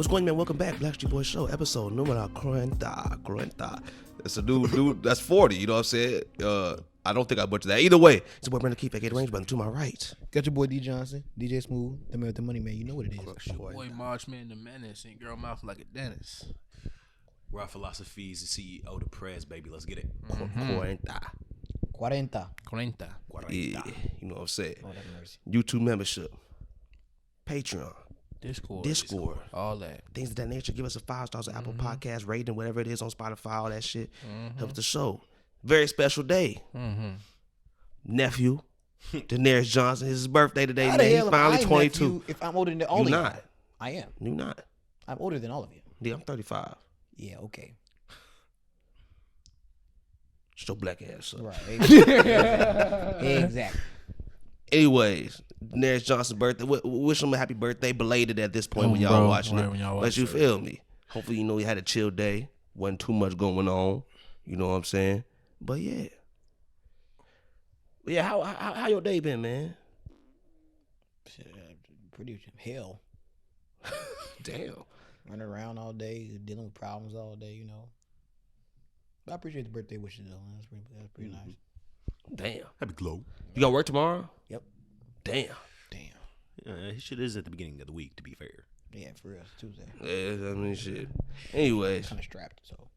What's going on, man? Welcome back, Blackstreet Boys Show, episode numero 40. That's a dude, that's 40, you know what I'm saying? I don't think I butchered that. Either way, it's your boy Brandon Keith, aka Range Brother, to my right. Got your boy D Johnson, DJ Smooth, the man with the money, man. You know what it is. Your boy Marchman the Menace and girl mouth like a dentist. Raw Philosophies, the CEO, the press, baby. Let's get it. 40. 40. Yeah, you know what I'm saying? Oh, that's mercy. YouTube membership, Patreon, Discord, all that. things of that nature. Give us a 5 stars on Apple Podcasts, rating, whatever it is on Spotify, all that shit. Helps the show. Very special day. Nephew, Daenerys Johnson. It's his birthday today, man. He's finally 22. Nephew, if I'm older than all of you. You're not. I am. You're not. I'm older than all of you. Yeah, I'm 35. Yeah, okay. Show black ass up. Right. Exactly. Anyways, Daenerys Johnson's birthday. Wish him a happy birthday, belated at this point when y'all watching it. But you feel me? Hopefully, you know, he had a chill day. Wasn't too much going on. You know what I'm saying? But yeah. How your day been, man? Pretty hell. Damn. Running around all day, dealing with problems all day, you know. But I appreciate the birthday wishes, though. That's pretty nice. Damn. Happy glow. You got work tomorrow? Yep. Damn. His shit is at the beginning of the week, to be fair. Yeah, for real. It's Tuesday. Yeah, I mean, shit. Anyways, Kind of strapped, so.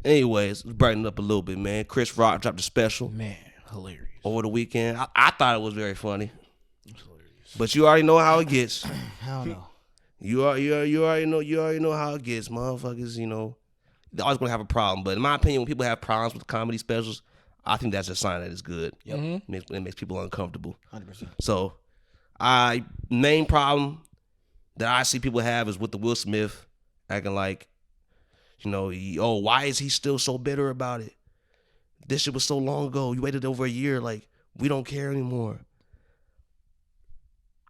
let's brighten up a little bit, man. Chris Rock dropped a special Man, hilarious. over the weekend. I thought it was very funny. It's hilarious. But you already know how it gets. I don't know. You already know how it gets, motherfuckers. You know, they're always gonna have a problem. But in my opinion, when people have problems with comedy specials, I think that's a sign that it's good. Yep. It makes people uncomfortable. 100%. So, main problem that I see people have is with the Will Smith acting like, you know, why is he still so bitter about it? This shit was so long ago. You waited over a year. Like, we don't care anymore.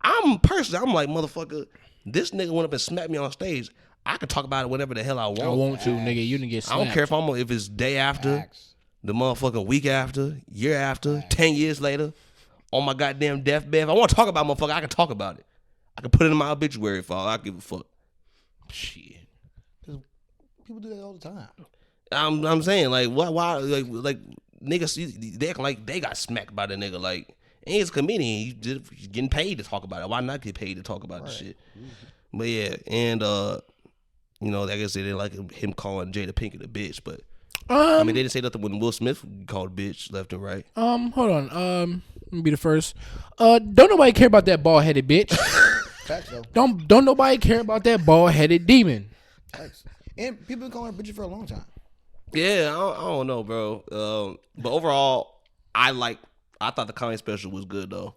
I'm like, motherfucker, this nigga went up and smacked me on stage. I can talk about it whenever the hell I want. I want to, nigga. You didn't get slapped. I don't care if it's day after, Facts. the motherfucking week after, year after, 10 years later, on my goddamn deathbed. If I want to talk about motherfucker, I can talk about it. I can put it in my obituary if I give a fuck. Shit. People do that all the time. I'm saying, like, why like niggas, they act like they got smacked by the nigga. Like, and he's a comedian. He's getting paid to talk about it. Why not get paid to talk about the shit? But yeah, and you know, like I said, they like him calling Jada Pinkett a bitch, but I mean, they didn't say nothing when Will Smith called bitch left and right. Hold on. Let me be the first. Don't nobody care about that bald headed bitch. Facts, though. Don't nobody care about that bald headed demon. Facts. And people been calling her bitches for a long time. Yeah, I don't know, bro. But overall, I thought the comedy special was good though.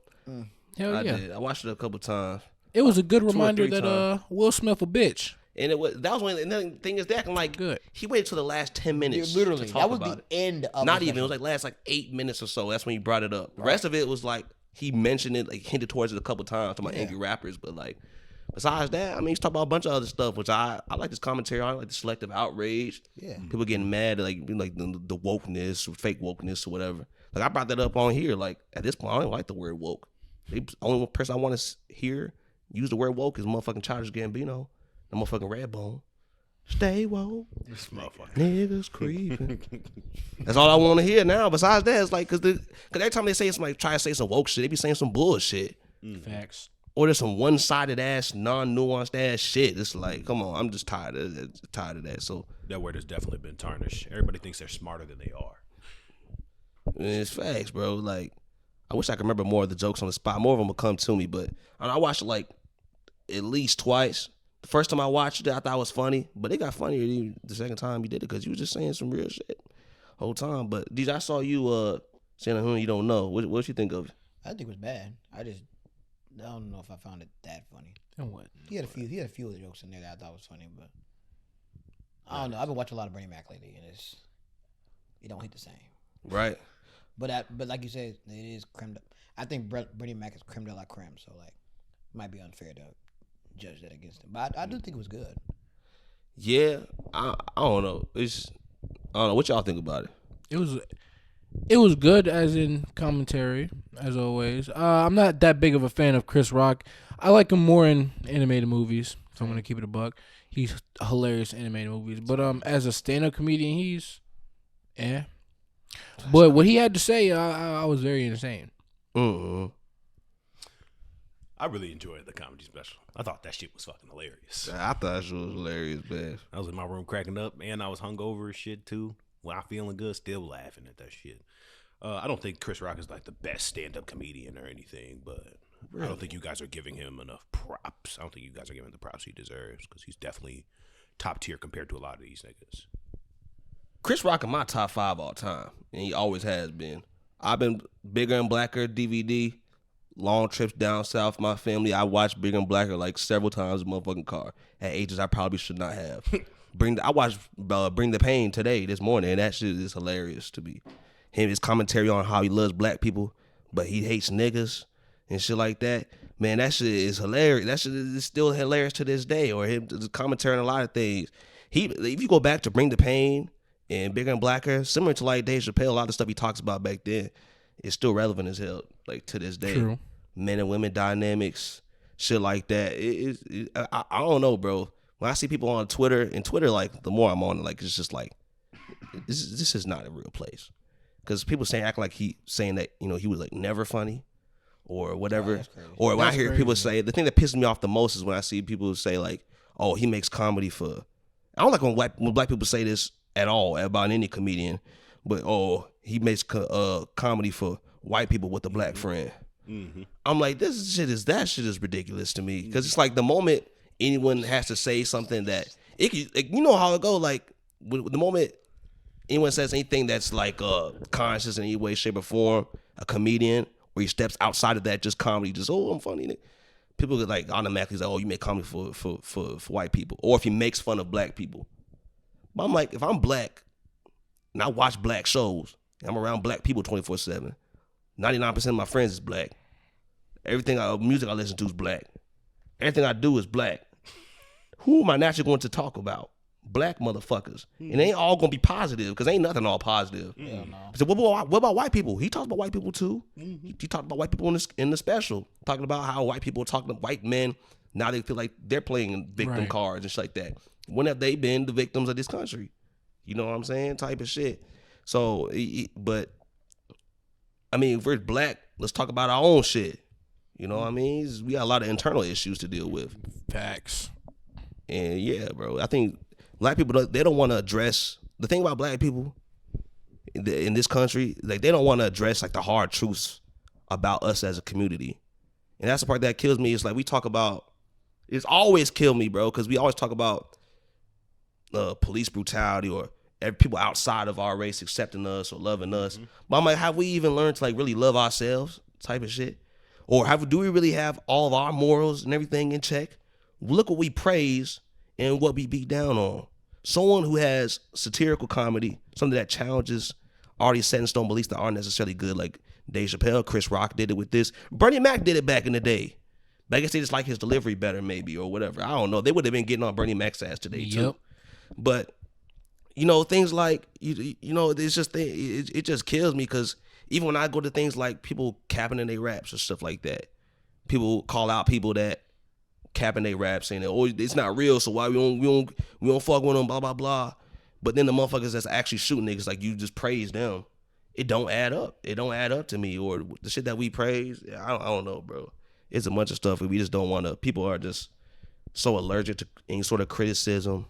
Hell I yeah. did. I watched it a couple times. It was a good or reminder three that Will Smith a bitch. And that was one of the thing is they acting like Good. he waited till the last 10 minutes. Yeah, literally. to talk That was about the it. end of Not the even. It special. was like last 8 minutes or so. That's when he brought it up. The rest of it was like he mentioned it, like hinted towards it a couple times to my angry rappers. But like besides that, I mean, he's talking about a bunch of other stuff, which I like this commentary. I like the selective outrage. Yeah. People getting mad at like the wokeness or fake wokeness or whatever. Like I brought that up on here. Like at this point, I don't like the word woke. The only person I want to hear use the word woke is motherfucking Childish Gambino, the motherfucking Redbone. Stay woke. This motherfucker. Niggas creeping. That's all I want to hear now. Besides that, it's like, cause every time they say somebody try to say some woke shit, they be saying some bullshit. Facts. Or there's some one-sided ass, non-nuanced ass shit. It's like, come on, I'm just tired of that. So That word has definitely been tarnished. Everybody thinks they're smarter than they are. it's facts, bro. Like, I wish I could remember more of the jokes on the spot. More of them will come to me, but I watched it like at least twice. The first time I watched it, I thought it was funny, but it got funnier the second time you did it because you was just saying some real shit whole time. But DJ, I saw you saying who you don't know. What you think of it? I think it was bad. I don't know if I found it that funny. And what? He had a few of the jokes in there that I thought was funny, but I don't know. I've been watching a lot of Bernie Mac lately, and it don't hit the same. Right. But like you said, it is creme. I think Bernie Mac is creme de la creme, so like, it might be unfair to judge that against him. But I do think it was good. Yeah, I don't know. I don't know what y'all think about it. It was good as in commentary, as always. I'm not that big of a fan of Chris Rock. I like him more in animated movies, so I'm going to keep it a buck. he's hilarious in animated movies. But as a stand-up comedian, he's But what he had to say, I was very insane. Mm-hmm. I really enjoyed the comedy special. I thought that shit was fucking hilarious. I thought that shit was hilarious, man. I was in my room cracking up, and I was hungover as shit too. When I'm feeling good, still laughing at that shit. I don't think Chris Rock is like the best stand-up comedian or anything, but I don't think you guys are giving him enough props. I don't think you guys are giving him the props he deserves because he's definitely top tier compared to a lot of these niggas. Chris Rock in my top 5 all time, and he always has been. I've been Bigger and Blacker DVD, long trips down south. My family, I watched Bigger and Blacker like several times in my motherfucking car at ages I probably should not have. I watched Bring the Pain today, this morning, and that shit is hilarious to me. His commentary on how he loves black people, but he hates niggas and shit like that. Man, that shit is hilarious. That shit is still hilarious to this day. Or his commentary on a lot of things. If you go back to Bring the Pain and Bigger and Blacker, similar to like Dave Chappelle, a lot of the stuff he talks about back then is still relevant as hell, like to this day. True. Men and women dynamics, shit like that. I don't know, bro. When I see people on Twitter, and Twitter, like, the more I'm on it, like, it's just like, this is not a real place. Because people acting like he saying that, you know, he was like never funny or whatever. Or when I hear people say, the thing that pisses me off the most is when I see people say like, oh, he makes comedy for, I don't like when black people say this at all about any comedian, but oh, he makes comedy for white people with a black friend. Mm-hmm. I'm like, that shit is ridiculous to me. Because it's like the moment anyone has to say something that, you know how it go, like, the moment anyone says anything that's like conscious in any way, shape, or form, a comedian, where he steps outside of that, just comedy, just, oh, I'm funny. People get like automatically say, oh, you make comedy for white people. Or if he makes fun of black people. But I'm like, if I'm black and I watch black shows, and I'm around black people 24/7, 99% of my friends is black. Everything music I listen to is black. Everything I do is black. Who am I naturally going to talk about? Black motherfuckers. And they ain't all gonna be positive, because ain't nothing all positive. Hell no. So what about white people? He talks about white people too. He talked about white people in the special, talking about how white people are talking to white men. Now they feel like they're playing victim cards and shit like that. When have they been the victims of this country? You know what I'm saying? Type of shit. So, but I mean, if we're black, let's talk about our own shit. You know what I mean? We got a lot of internal issues to deal with. Facts. And yeah, bro, I think black people, they don't want to address, the thing about black people in this country, like, they don't want to address like the hard truths about us as a community. And that's the part that kills me. It's like we talk about, it's always killed me, bro, because we always talk about police brutality or people outside of our race accepting us or loving us. But I'm like, have we even learned to like really love ourselves type of shit? Or do we really have all of our morals and everything in check? Look what we praise and what we beat down on. Someone who has satirical comedy, something that challenges already set in stone beliefs that aren't necessarily good, like Dave Chappelle, Chris Rock did it with this. Bernie Mac did it back in the day. But I guess they just like his delivery better, maybe, or whatever. I don't know. They would have been getting on Bernie Mac's ass today, too. But, you know, things like, you know, it's just, it just kills me, because even when I go to things like people capping in their raps or stuff like that, people call out people that capping their raps, saying that, oh, it's not real, so why we don't fuck with them, blah blah blah. But then the motherfuckers that's actually shooting niggas, like, you just praise them. It don't add up. It don't add up to me. Or the shit that we praise, I don't know, bro. It's a bunch of stuff we just don't want to. People are just so allergic to any sort of criticism,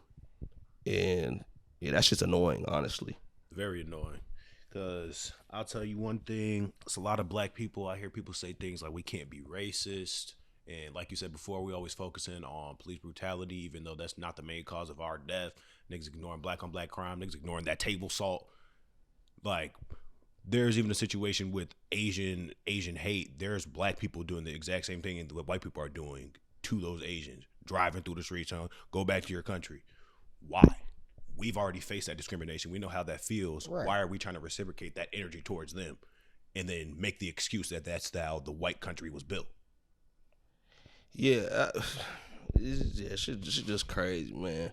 and yeah, that shit's annoying, honestly. Very annoying. Because I'll tell you one thing, it's a lot of black people. I hear people say things like, we can't be racist. And like you said before, we always focusing on police brutality, even though that's not the main cause of our death. Niggas ignoring black on black crime. Niggas ignoring that table salt. Like, there's even a situation with Asian hate. There's black people doing the exact same thing that white people are doing to those Asians. Driving through the streets, go back to your country. Why? We've already faced that discrimination. We know how that feels. Right. Why are we trying to reciprocate that energy towards them and then make the excuse that that's how the white country was built? Yeah, shit's just crazy, man.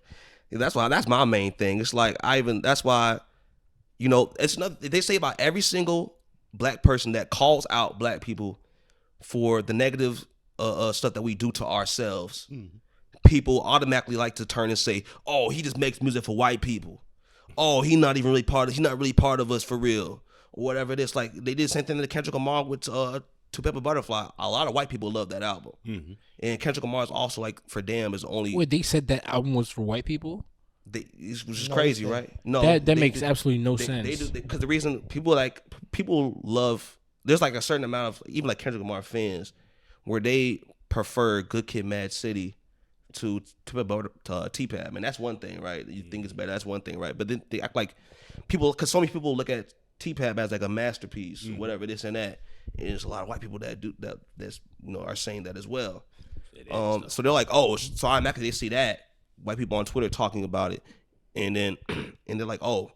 That's my main thing. It's like, that's why, you know, it's nothing they say about every single black person that calls out black people for the negative stuff that we do to ourselves. people automatically like to turn and say, "Oh, he just makes music for white people. Oh, he's not really part of us for real." Or whatever it is. Like they did the same thing to Kendrick Lamar with To Pimp a Butterfly. A lot of white people love that album. Mm-hmm. And Kendrick Lamar is also like for Damn is only. Wait, they said that album was for white people? Which is crazy, right? No, that makes absolutely no sense. They do because the reason people love. There's like a certain amount of even like Kendrick Lamar fans where they prefer Good Kid, Mad City to T-Pab, and that's one thing, right? You think it's better, that's one thing, right? But then they act like people, because so many people look at T-Pab as like a masterpiece, whatever this and that, and there's a lot of white people that do that's are saying that as well. So they're like, oh, so automatically they see that white people on Twitter talking about it, and then and they're like, oh,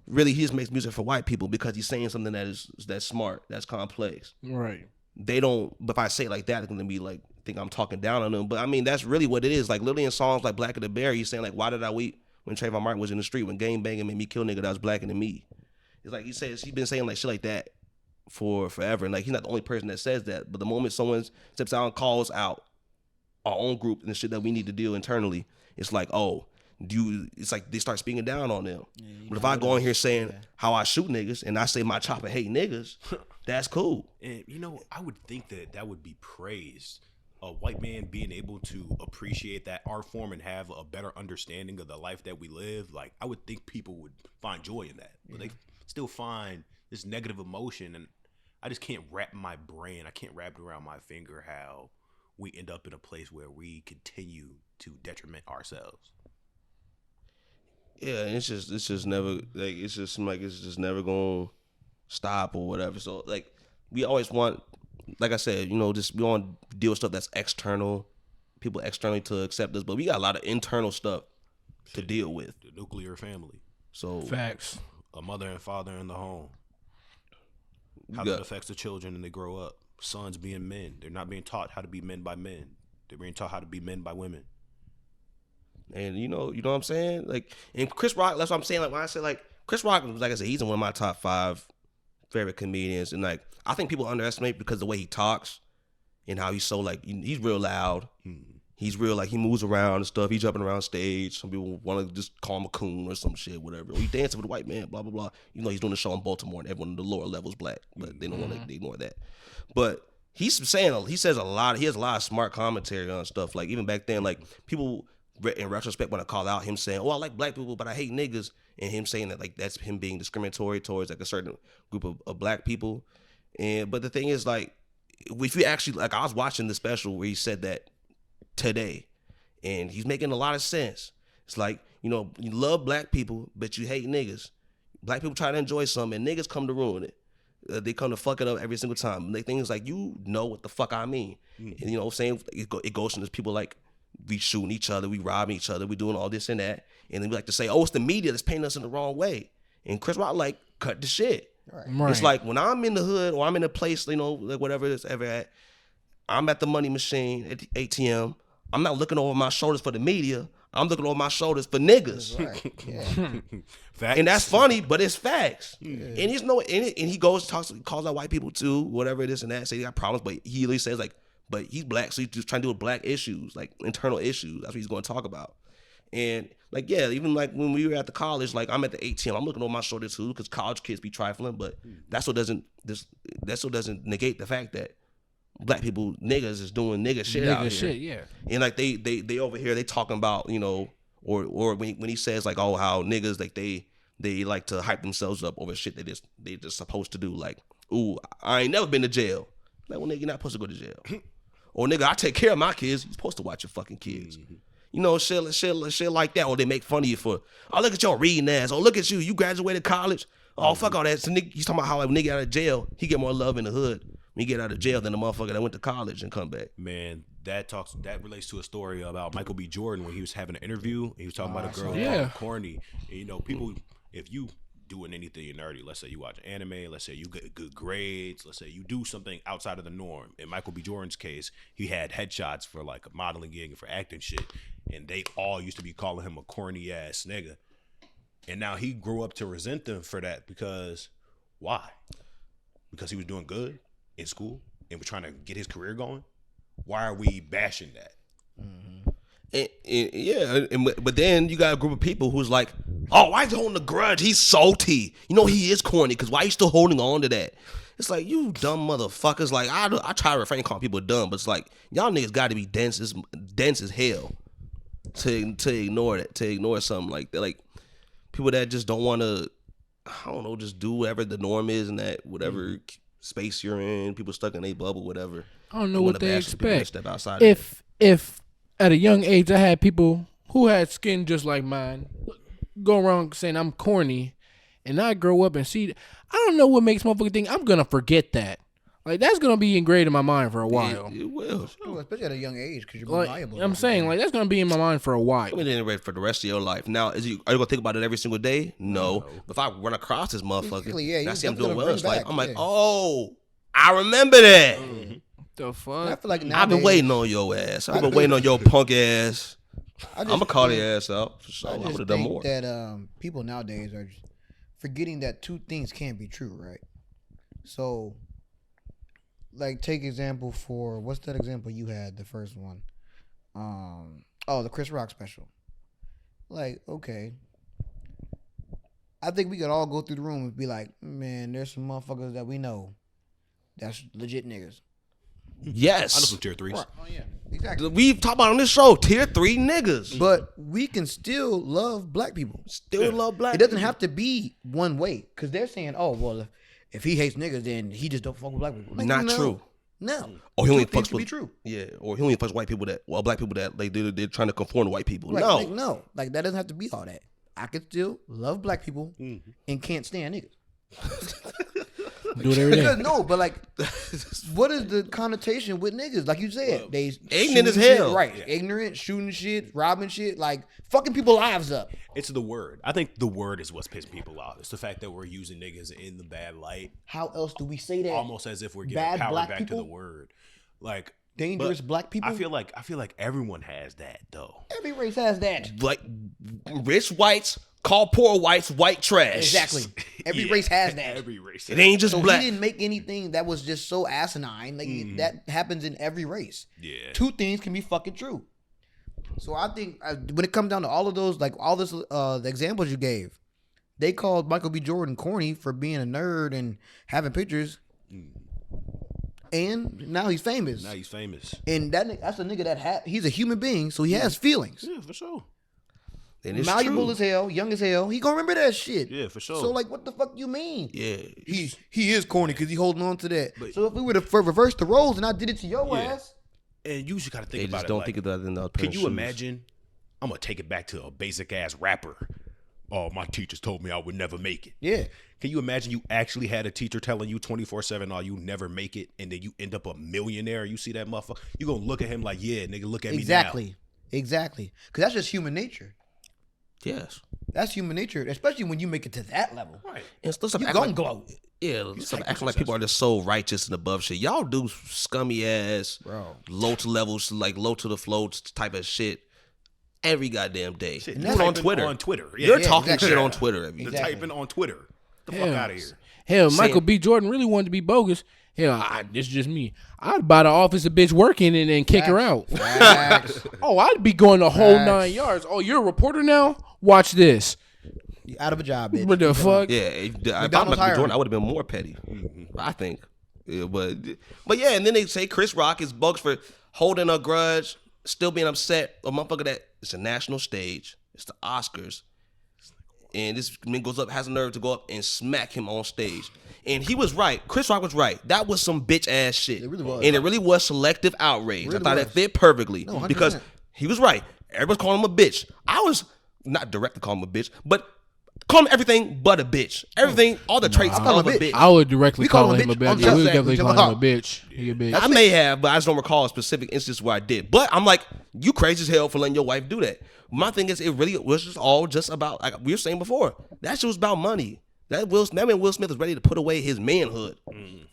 really, he just makes music for white people because he's saying something that's smart, that's complex, right? They don't. But if I say it like that, it's gonna be like think I'm talking down on them. But I mean, that's really what it is. Like literally in songs like Blacker the Bear, he's saying like, why did I weep when Trayvon Martin was in the street, when gang banging made me kill nigga that was blacker than me? It's like he's been saying like shit like that for forever, and like he's not the only person that says that. But the moment someone steps out and calls out our own group and the shit that we need to deal internally, it's like, oh, it's like they start speaking down on them. Yeah, but if I go in here saying how I shoot niggas and I say my chopper hate niggas, that's cool. And I would think that would be praised. A white man being able to appreciate that art form and have a better understanding of the life that we live, like I would think people would find joy in that. But they still find this negative emotion, and I just can't wrap my brain, I can't wrap it around my finger how we end up in a place where we continue to detriment ourselves. Yeah, it's just never like it's just never gonna stop or whatever. So like we always want, like I said, just we want to deal with stuff that's external, people externally to accept us, but we got a lot of internal stuff to deal with. The nuclear family. So facts. A mother and father in the home. How that affects the children and they grow up. Sons being men. They're not being taught how to be men by men. They're being taught how to be men by women. And you know what I'm saying? Like, and Chris Rock, that's what I'm saying. Like when I say like Chris Rock, like I said, he's in one of my top 5 favorite comedians, and like I think people underestimate because of the way he talks and how he's so like he's real loud. He's real like he moves around and stuff. He's jumping around stage. Some people want to just call him a coon or some shit, whatever. Or he dancing with a white man, blah blah blah. He's doing a show in Baltimore, and everyone in the lower level's black, but they don't want to ignore that. But he says a lot. He has a lot of smart commentary on stuff. Like even back then, like people in retrospect want to call out him saying, "Oh, I like black people, but I hate niggas," and him saying that like that's him being discriminatory towards like a certain group of black people. But the thing is, like, if you actually like, I was watching the special where he said that today, and he's making a lot of sense. It's like, you love black people, but you hate niggas. Black people try to enjoy something, and niggas come to ruin it. They come to fuck it up every single time. And the thing is like, you know what the fuck I mean. And saying it goes to this people like, we shooting each other, we robbing each other, we doing all this and that. And then we like to say, oh, it's the media that's painting us in the wrong way. And Chris Rock like, cut the shit. Right. It's like when I'm in the hood or I'm in a place, like whatever it's ever at, I'm at the money machine at the ATM. I'm not looking over my shoulders for the media. I'm looking over my shoulders for niggas. Right. Yeah. Facts. And that's funny, but it's facts. Yeah. And he goes calls out white people too, whatever it is and that. Say they got problems, but he really says like, but he's black, so he's just trying to deal with black issues, like internal issues. That's what he's going to talk about. And like, yeah, even like when we were at the college, like I'm at the ATM, I'm looking over my shoulder too, because college kids be trifling, but that's what doesn't negate the fact that black people, niggas, is doing nigga shit out here. Shit, yeah. And like they over here, they talking about, or when he says like, oh, how niggas like they like to hype themselves up over shit they just supposed to do. Like, ooh, I ain't never been to jail. Like, well, nigga, you're not supposed to go to jail. Or nigga, I take care of my kids. You're supposed to watch your fucking kids. Shit like that. Or they make fun of you for, oh, look at your reading ass. Oh, look at you. You graduated college. Oh, fuck all that. So nigga, he's talking about how a nigga out of jail, he get more love in the hood when he get out of jail than the motherfucker that went to college and come back. Man, that relates to a story about Michael B. Jordan when he was having an interview. He was talking about a girl called Corny. And, people, if you doing anything nerdy, let's say you watch anime, let's say you get good grades, let's say you do something outside of the norm. In Michael B. Jordan's case, he had headshots for like a modeling gig and for acting shit, and they all used to be calling him a corny ass nigga. And now he grew up to resent them for that because why? Because he was doing good in school and was trying to get his career going. Why are we bashing that? Mm-hmm. But then you got a group of people who's like, oh, why is he holding a grudge? He's salty. You know he is corny because why are you still holding on to that? It's like, you dumb motherfuckers. Like, I try to refrain calling people dumb, but it's like, y'all niggas got to be dense as hell to ignore that, to ignore something like that. Like, people that just don't want to, I don't know, just do whatever the norm is in that whatever space you're in, people stuck in a bubble, whatever. I don't know what they expect. Step outside If at a young age I had people who had skin just like mine go around saying I'm corny, and I grow up and see, I don't know what makes motherfuckers think I'm gonna forget that. Like, that's gonna be engraved in my mind for a while. It will, especially at a young age, because you're like, malleable. I'm saying, like, that's gonna be in my mind for a while. I mean, anyway, for the rest of your life. Now, are you gonna think about it every single day? No. But if I run across this motherfucker, I see I'm doing well in his life, I'm like, oh, I remember that. The fuck? I feel like I've been waiting on your ass. I've been waiting on your punk ass. I'm gonna call your ass out for sure. I would have done more. That people nowadays are just forgetting that two things can't be true, right? So, like, take example for, what's that example you had, the first one? The Chris Rock special. Like, okay, I think we could all go through the room and be like, man, there's some motherfuckers that we know that's legit niggas. Yes. I know some tier 3s. Right. Oh yeah, exactly. We've talked about on this show, tier 3 niggas. But we can still love black people. Still love black It doesn't have to be one way, because they're saying, oh, well, if he hates niggas, then he just don't fuck with black people. Like, Not no. true. No. Or he only Two things fucks can with be true. Yeah, or he only fucks black people black people that they're trying to conform to white people. Like, no. like, no. Like, that doesn't have to be all that. I could still love black people and can't stand niggas. Do it every day. No, but like, what is the connotation with niggas? Like you said, they ignorant as shooting hell. shit, right? Yeah. Ignorant, shooting shit, robbing shit, like fucking people's lives up. It's the word. I think the word is what's pissing people off. It's the fact that we're using niggas in the bad light. How else do we say that? Almost as if we're giving Bad power black back people? to the word. Like, Dangerous black people. I feel like everyone has that though. Every race has that. Like, rich whites call poor whites white trash. Exactly. Every Yeah. race has that. Every race. It ain't just So black. he didn't make anything that was just so asinine. Like that happens in every race. Yeah. Two things can be fucking true. So I think when it comes down to all of those, like all this, the examples you gave, they called Michael B. Jordan corny for being a nerd and having pictures. And now he's famous. And that's a nigga that he's a human being, so he has feelings. Yeah, for sure. And it's Malleable true. as hell, young as hell. He gonna remember that shit. Yeah, for sure. So like, what the fuck you mean? Yeah. He is corny because he holding on to that. So if we were to reverse the roles and I did it to your Yeah. ass, And you just gotta think They about just it. don't like, think of that in the can you imagine? I'm gonna take it back to a basic ass rapper. Oh, my teachers told me I would never make it. yeah. Can you imagine you actually had a teacher telling you 24/7, "Oh, you never make it," and then you end up a millionaire? You see that motherfucker? You gonna look at him like, "Yeah, nigga, look at me now." Exactly. Because that's just human nature. Yes. That's human nature, especially when you make it to that level. Right. And let's stop You acting gon' like, glow. Yeah, let's stop acting like people are just so righteous and above shit. Y'all do scummy ass, Bro. low to levels, like low to the floats type of shit every goddamn day. Shit, You you do it on typing Twitter. On Twitter. Yeah. You're Yeah, talking exactly. shit on Twitter every day. You're Exactly. typing on Twitter. The fuck out of here. Hell, Saying- Michael B. Jordan really wanted to be bogus. Hell, this is just me. I'd buy the office a bitch working and then kick her out. Facts. Oh, I'd be going the whole Facts. 9 yards. Oh, you're a reporter now? Watch this. You out of a job, bitch. What the fuck? Yeah, if I McDonald's thought Michael hiring. Jordan, I would have been more petty. I think. Yeah, but yeah, and then they say Chris Rock is bogus for holding a grudge, still being upset. A motherfucker that it's a national stage. It's the Oscars. And this man goes up, has a nerve to go up and smack him on stage. And he was right. Chris Rock was right. That was some bitch ass shit. It really was. And it really was selective outrage. Really I thought was. it fit perfectly. No, 100%. Because he was right. Everybody's calling him a bitch. I was not direct to call him a bitch, but call him everything but a bitch. Everything, all the traits call of him a a bitch. bitch. I would directly We call call him him a a bitch bitch. on Yeah, we would Just definitely Say, call him a bitch. He a bitch. I may have, but I just don't recall a specific instance where I did. But I'm like, you crazy as hell for letting your wife do that. My thing is, it really was just all just about, like we were saying before, that shit was about money. That man Will Smith was ready to put away his manhood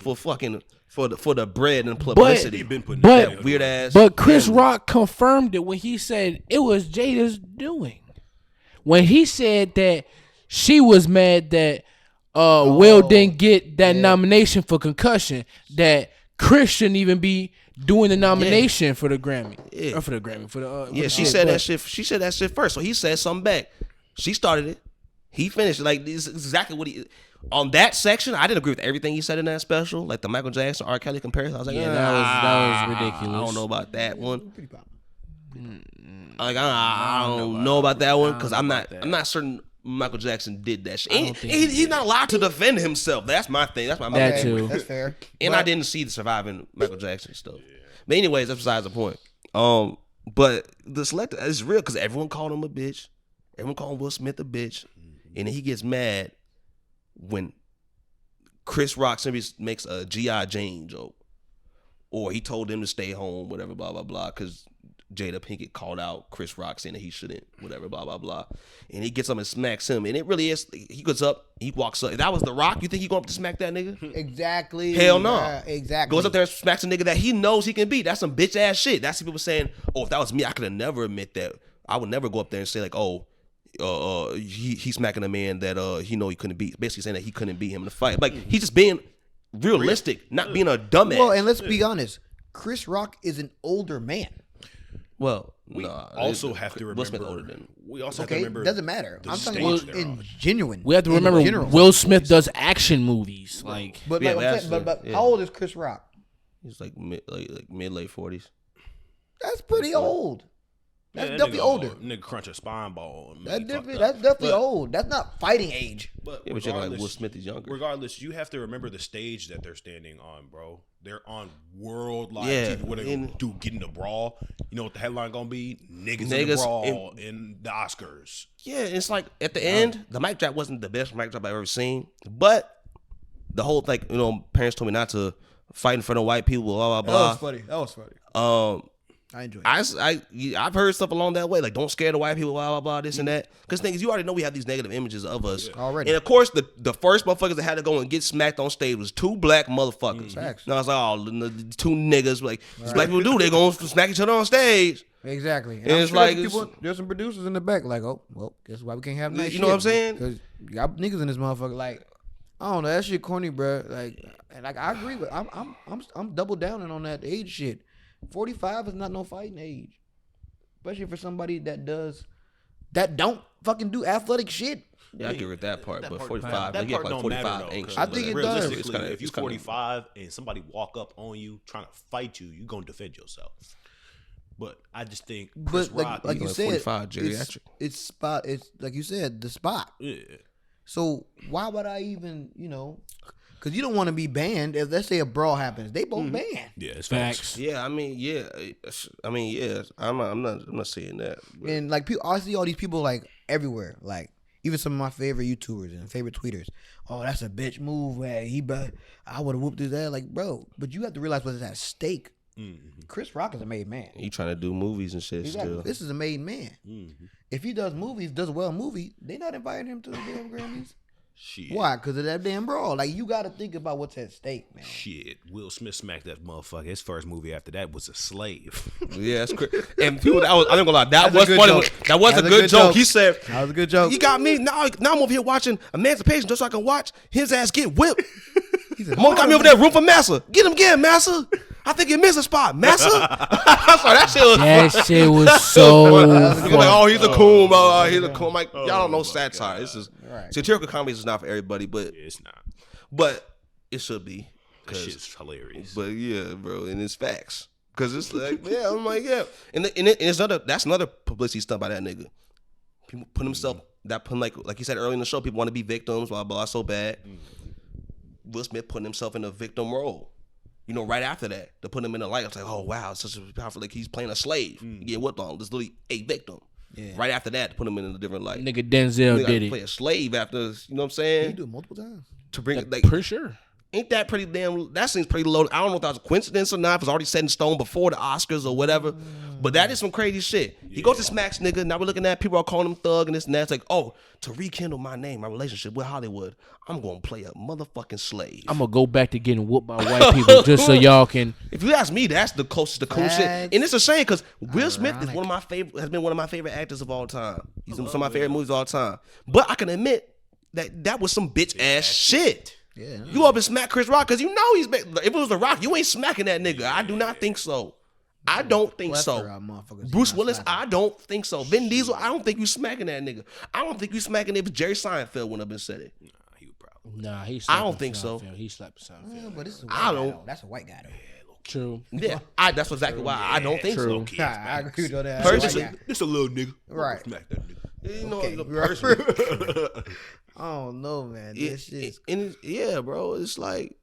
for fucking for the bread and publicity. He been putting But- that Weird ass. But Chris Rock confirmed it when he said it was Jada's doing. When he said that she was mad that Will didn't get that nomination for concussion, that Chris shouldn't even be doing the nomination for the Grammy. Or for the Grammy. She said that shit. She said that shit first. So he said something back. She started it. He finished it. Like, this is exactly what he... On that section, I didn't agree with everything he said in that special. Like the Michael Jackson, R. Kelly comparison. I was like, that was ridiculous. I don't know about that one. Like, I don't know about that one because I'm not certain Michael Jackson did that shit. He's not allowed to defend himself. That's my thing. That's my that too. That's fair. And I didn't see the surviving Michael Jackson stuff. But anyways, that's besides the point. But the select is real because everyone called him a bitch. Everyone called Will Smith a bitch, and then he gets mad when Chris Rock simply makes a G.I. Jane joke, or he told them to stay home, whatever, blah blah blah, because Jada Pinkett called out Chris Rock saying that he shouldn't, whatever, blah blah blah, and he gets up and smacks him, and it really is. He goes up, he walks up. If that was The Rock, you think he going up to smack that nigga? Exactly. Hell no. Exactly. Goes up there and smacks a nigga that he knows he can beat. That's some bitch ass shit. That's people saying, oh, if that was me, I could have never admit that. I would never go up there and say like, oh. He's smacking a man that he know he couldn't beat. Basically saying that he couldn't beat him in the fight. Like he's just being realistic, not being a dumbass. Well, and let's be honest, Chris Rock is an older man. Well, we also have to remember. We also have to remember. Doesn't matter. I'm talking about in genuine. We have to remember Will Smith does action movies. Like, but how old is Chris Rock? He's like mid late 40s. That's pretty old. That's definitely older. Nigga crunch a spine ball. That's definitely old. That's not fighting age. But yeah, but you're like Will Smith is younger. Regardless, you have to remember the stage that they're standing on, bro. They're on world live TV. What they gonna do? Get in the brawl? You know what the headline gonna be? Niggas in the brawl in the Oscars. Yeah, it's like at the end, the mic drop wasn't the best mic drop I've ever seen. But the whole like, parents told me not to fight in front of white people. Blah blah blah. That was funny. I enjoy it. I've heard stuff along that way, like don't scare the white people, blah blah blah, this and that. Because thing is, you already know we have these negative images of us already. And of course, the first motherfuckers that had to go and get smacked on stage was two black motherfuckers. Facts. And I was like, oh, the two niggas, like black people do, they gonna smack each other on stage. Exactly. And it's sure like there's some producers in the back, like, oh, well, guess why we can't have nice. You know what I'm saying? Because y'all niggas in this motherfucker, like, I don't know, that shit corny, bro. Like, and like I agree with, I'm double downing on that age shit. 45 is not no fighting age, especially for somebody that don't fucking do athletic shit. Yeah, I agree with that part, but 45, that part don't 45 matter, ain't. I think it does. If you're 45 and somebody walk up on you trying to fight you, you're gonna defend yourself. But I just think Chris Rock, like you said, 45 geriatric. It's like you said, the spot. Yeah. So why would I even, because you don't want to be banned. If let's say a brawl happens, they both banned. Yeah, it's facts. Yeah, I'm not saying that. But. And like I see all these people like everywhere, like even some of my favorite YouTubers and favorite tweeters. Oh, that's a bitch move. I would have whooped his ass. Like, bro, but you have to realize what's at stake. Mm-hmm. Chris Rock is a made man. He trying to do movies and shit still. This is a made man. Mm-hmm. If he does well movie, they not inviting him to the damn Grammys. Shit. Why? Because of that damn brawl. Like, you got to think about what's at stake, man. Shit. Will Smith smacked that motherfucker. His first movie after that was A Slave. Yeah, that's crazy. And people, I ain't gonna lie, that was funny. That was a good joke. He said, that was a good joke. He got me. Now I'm over here watching Emancipation just so I can watch his ass get whipped. He said, Mom got me over there room for Massa. Get him again, Massa. I think you missed a spot, Massa. That shit was so funny. Like, oh, he's a cool, bro. He's a cool. I'm like, y'all don't know satire. This is satirical comedy is not for everybody, but it's not. But it should be. That shit's hilarious. But yeah, bro, and it's facts. Cause it's like, yeah, I'm like, yeah, and it's that's another publicity stunt by that nigga. People put himself like you said earlier in the show, people want to be victims, blah blah, so bad. Will Smith putting himself in a victim role. Right after that, to put him in the light, I was like, oh wow, it's such a powerful, like he's playing a slave. You get whipped on. There's literally a victim. Yeah. Right after that, to put him in a different light. Nigga Denzel did it. Play a slave after, you know what I'm saying? He do it multiple times. To bring it, for sure. Ain't that pretty damn? That seems pretty low. I don't know if that was a coincidence or not. If it was already set in stone before the Oscars or whatever. But that is some crazy shit. He goes to smacks nigga. Now we're looking at people are calling him thug and this and that. It's like, oh, to rekindle my name, my relationship with Hollywood, I'm gonna play a motherfucking slave. I'm gonna go back to getting whooped by white people just so y'all can. If you ask me, that's the closest to cool shit. And it's a shame because Will Smith is has been one of my favorite actors of all time. He's in some of my favorite movies of all time. But I can admit that was some bitch ass shit. Yeah. You up and smack Chris Rock because you know he's. If it was The Rock, you ain't smacking that nigga. I do not think so. I don't think so. Bruce Willis, I don't think so. Vin Diesel, I don't think you smacking that nigga. I don't think you smacking if Jerry Seinfeld went up and said it. Nah, he would probably. Nah, he. I don't think so. He slapped Seinfeld. Yeah, but this is a white I guy, don't. though. That's a white guy though. True. Yeah, that's exactly why I don't think so. I agree with that. Personally, This a little nigga. Right. Smack that nigga. You know, Okay. the person. I don't know, man. This shit. Yeah, bro. It's like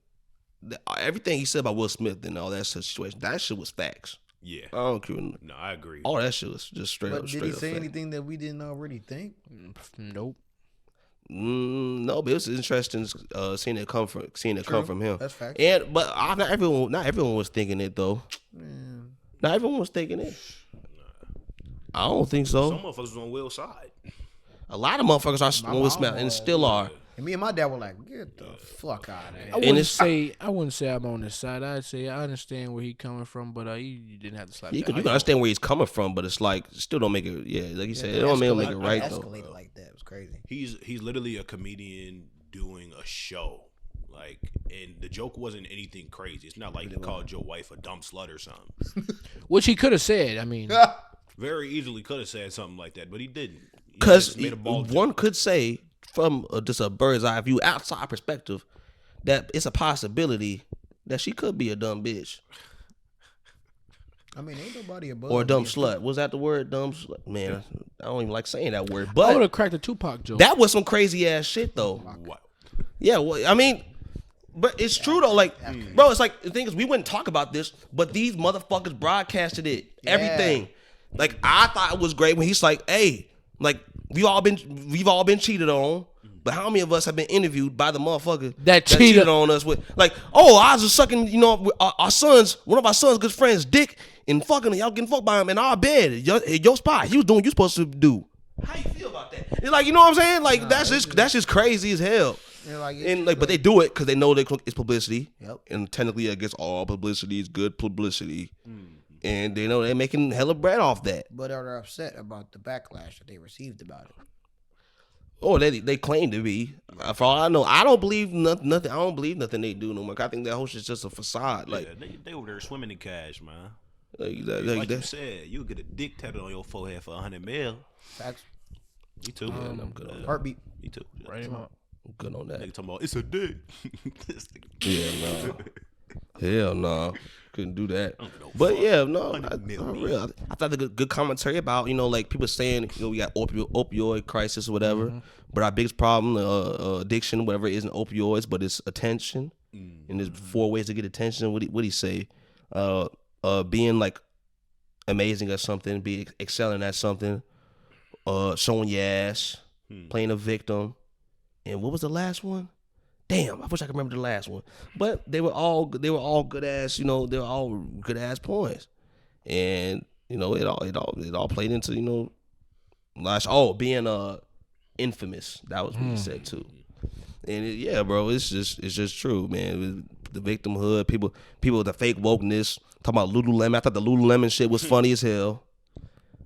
everything he said about Will Smith and all that situation. That shit was facts. Yeah. I don't care. No, I agree. All that shit was just straight But up. did Straight he up say fact. anything that we didn't already think? Nope. No, but it was interesting seeing it come from him. That's fact. But not everyone was thinking it though. Not everyone was thinking it. I don't think so. Some motherfuckers was on Will's side. A lot of motherfuckers are on Will Smith and still are. And me and my dad were like, "Get the fuck out of I here." wouldn't say I'm on his side. I'd say I understand where he's coming from, but you didn't have to slap. You that. can understand where he's coming from, but it's like still don't make it. Yeah, like you said, it don't make it right though. Escalated like that. It was crazy. He's literally a comedian doing a show. Like, and the joke wasn't anything crazy. It's not like he called your wife a dumb slut or something. Which he could have said. I mean, Very easily could have said something like that, but he didn't. Because made a ball one joke. could say, from just a bird's eye view, outside perspective, that it's a possibility that she could be a dumb bitch I mean, ain't nobody above or a dumb being slut. Was that the word, dumb slut? Man, I don't even like saying that word. I would But have cracked a Tupac joke. that was some crazy ass shit, though. What? Yeah, well, I mean, but it's true though. Like, bro, it's like the thing is, we wouldn't talk about this, but these motherfuckers broadcasted it. Everything. Like, I thought it was great when he's like, "Hey, like we've all been cheated on." But how many of us have been interviewed by the motherfucker That cheated on us with, like, oh, I was just sucking, our son's, one of our son's good friends' dick and fucking, y'all getting fucked by him in our bed, your spot. He was doing what you supposed to do. How you feel about that? It's like, you know what I'm saying? Like, that's just crazy as hell. But they do it because they know it's publicity. Yep. And technically, I guess all publicity is good publicity. And they know they're making hella bread off that. But are they upset about the backlash that they received about it? Oh, they claim to be. For all I know, I don't believe nothing. I don't believe nothing they do no more. I think that whole shit's just a facade. Like, Yeah, they over there swimming in cash, man. like Like you that. said, you get a dick tattooed on your forehead for $100 million. Facts. Me too. I'm good on that. Heartbeat. Me too. Right him up. I'm good on that. Nigga talking about it's a dick. This nigga- Yeah, no. Hell no. Couldn't do that. don't know, But fuck. yeah, no. 100 million. Real. I thought the good commentary about, like people saying, we got opioid crisis or whatever. But our biggest problem, addiction, whatever, isn't opioids, but it's attention. And there's 4 ways to get attention. What he say? Being like amazing at something, be excelling at something, showing your ass, playing a victim. And what was the last one? Damn, I wish I could remember the last one. But they were all good ass, they were all good ass points. And, it all played into, being infamous. That was what he said too. And bro, it's just true, man. The victimhood, people with the fake wokeness, talking about Lululemon. I thought the Lululemon shit was funny as hell.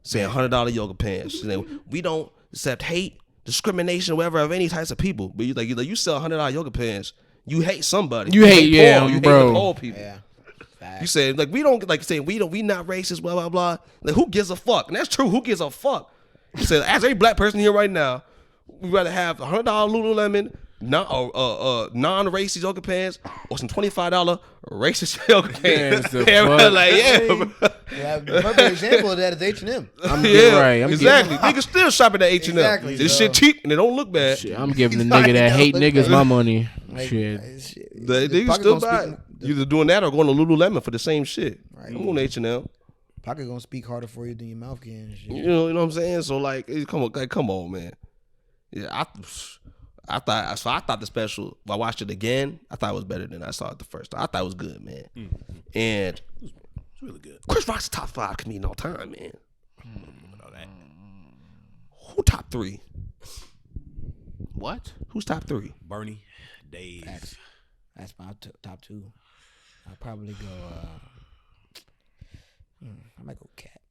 Saying $100 yoga pants. We don't accept hate, discrimination, whatever, of any types of people. But you sell $100 yoga pants, you hate somebody. You hate, yeah, poor. You bro. hate the poor people. Yeah. Facts. You said we don't we not racist, blah blah blah. Like, who gives a fuck? And that's true. Who gives a fuck? You said, as every black person here right now, we'd rather have $100 Lululemon, non-racist yoga pants, or some $25 racist yoga pants. the Bro. Yeah, the perfect example of that is H&M. I'm getting right. I'm exactly. Niggas still shopping at H&M. Exactly, This so- shit cheap and it don't look bad. Shit, I'm giving the nigga that hate niggas my money. Shit. The niggas still buy it. Either doing that or going to Lululemon for the same shit. Right. I'm going to H&M. Pocket gonna speak harder for you than your mouth can. And shit. You know what I'm saying? So like, come on, man. Yeah, I thought the special. When I watched it again, I thought it was better than I saw it the first time. I thought it was good, man. And It's really good. Chris Rock's top 5 comedian all time, man. All that. Who top 3? What? Who's top 3? Bernie, Dave. That's my top 2. I'll probably go. I might go Cat.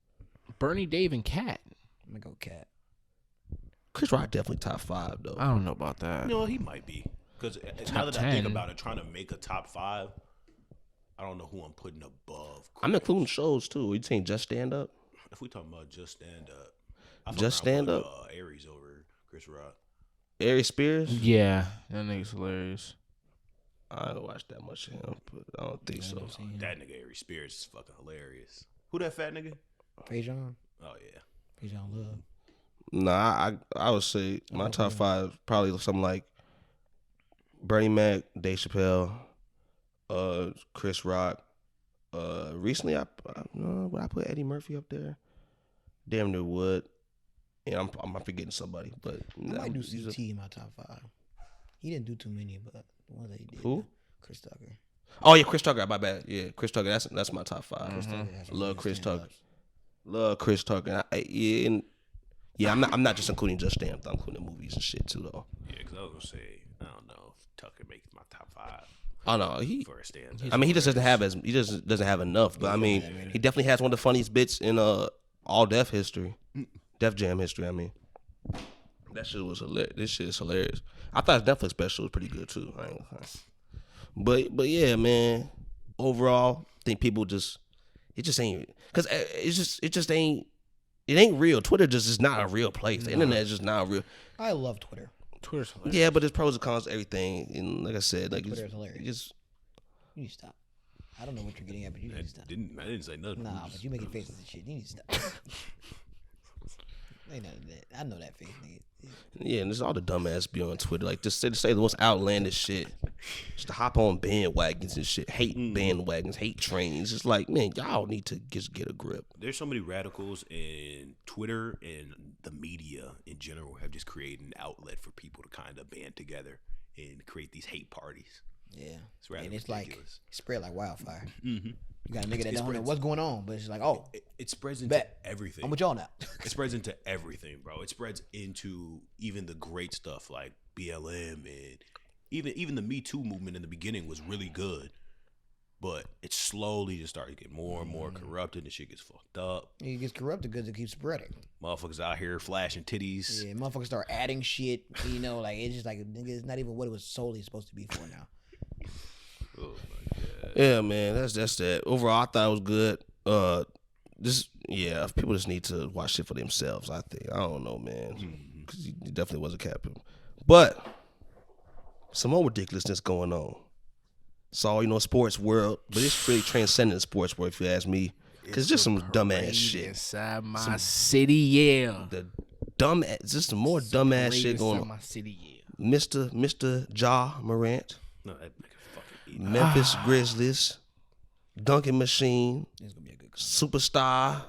Bernie, Dave, and Cat. I'm gonna go Cat. Chris Rock definitely top 5 though. I don't know about that. You know, he might be. Because now that I think about it, trying to make a top 5, I don't know who I'm putting above. I'm including shows too. You saying Just Stand Up? If we talking about Just Stand Up, Just Stand Up. Aries over Chris Rock. Aries Spears? Yeah, that nigga's hilarious. I don't watch that much of him, but I don't think so. That nigga Aries Spears is fucking hilarious. Who that fat nigga? Fajon. Oh yeah. Fajon Love. Nah, I would say my top 5 probably something like Bernie Mac, Dave Chappelle, Chris Rock. Recently would I put Eddie Murphy up there? Damn near would. Yeah, I'm forgetting somebody, but I might do CT in my top 5. He didn't do too many, but the ones that he did. Who? Chris Tucker. Oh yeah, Chris Tucker. My bad. Yeah, Chris Tucker. That's my top 5. Love Chris Tucker. Love Chris Tucker. I'm not just including Just Stand Up. I'm including movies and shit too, though. Yeah, because I was gonna say I don't know if Tucker makes my top 5. Oh no, he just doesn't have enough. But I mean, he definitely has one of the funniest bits in all Def history, Def Jam history. I mean, that shit was hilarious. This shit is hilarious. I thought his Netflix special was pretty good too. I ain't gonna lie. But yeah, man. Overall, I think people it just ain't, because it ain't real. Twitter just is not a real place. The internet is just not real. I love Twitter. Twitter's hilarious. Yeah, but there's pros and cons to everything. And like I said, like Twitter's hilarious. You need to stop. I don't know what you're getting at, but you need to stop. I didn't say nothing. Nah, but you making faces and shit. You need to stop. Ain't nothing that. I know that face, nigga. Yeah, and there's all the dumbass be on Twitter. Like, just say the most outlandish shit. Just to hop on bandwagons and shit. Hate bandwagons, hate trains. It's like, man, y'all need to just get a grip. There's so many radicals, and Twitter and the media in general have just created an outlet for people to kind of band together and create these hate parties. Yeah. It's rather and it's ridiculous. like spread like wildfire. Mm-hmm. You got a nigga that don't know what's going on, but it's like, oh, it spreads into everything. I'm with y'all now. It spreads into everything, bro. It spreads into even the great stuff like BLM, and even the Me Too movement in the beginning was really good, but it slowly just started to get more and more corrupted, and shit gets fucked up. It gets corrupted because it keeps spreading. Motherfuckers out here flashing titties. Yeah, motherfuckers start adding shit. You know, like it's just like it's not even what it was solely supposed to be for now. Oh my god. Yeah, man, that's that. Overall, I thought it was good. People just need to watch shit for themselves. I think. I don't know, man, because he definitely was a captain. But some more ridiculousness going on. So sports world, but it's really transcendent sports world if you ask me. Because it's just some dumbass shit inside my city. Yeah, just some more dumbass shit going on. My city, yeah. Mr. Ja Morant. No, that nigga fucking eat. Memphis Grizzlies, Dunking Machine, It's gonna be a good superstar,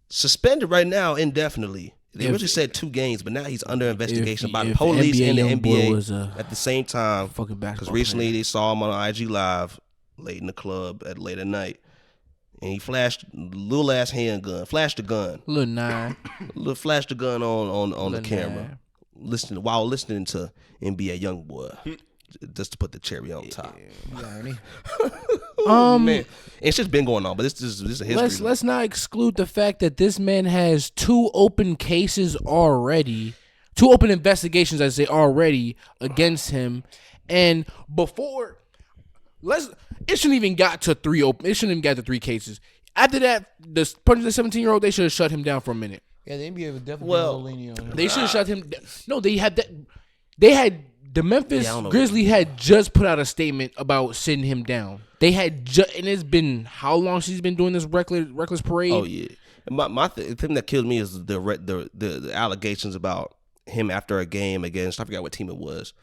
suspended right now indefinitely. They originally said 2 games, but now he's under investigation by the police and the NBA at the same time. Because recently they saw him on IG Live late in the club late at night, and he flashed little ass handgun, flashed the gun, Lil 9, flashed the gun on the camera, while listening to NBA YoungBoy. Just to put the cherry on top. Man, it's just been going on, but this is a history. Let's not exclude the fact that this man has 2 open cases already, 2 open investigations, I say already against him, and before it shouldn't even got to 3 open. It shouldn't even got to 3 cases. After that, the punching the 17-year-old, they should have shut him down for a minute. Yeah, the NBA was definitely a little lenient on him. They should have shut him down. No, they had that. They had. The Memphis Grizzlies had just put out a statement about sitting him down. They had and it's been how long she's been doing this reckless parade? Oh yeah, my thing that killed me is the allegations about him after a game against, I forgot what team it was,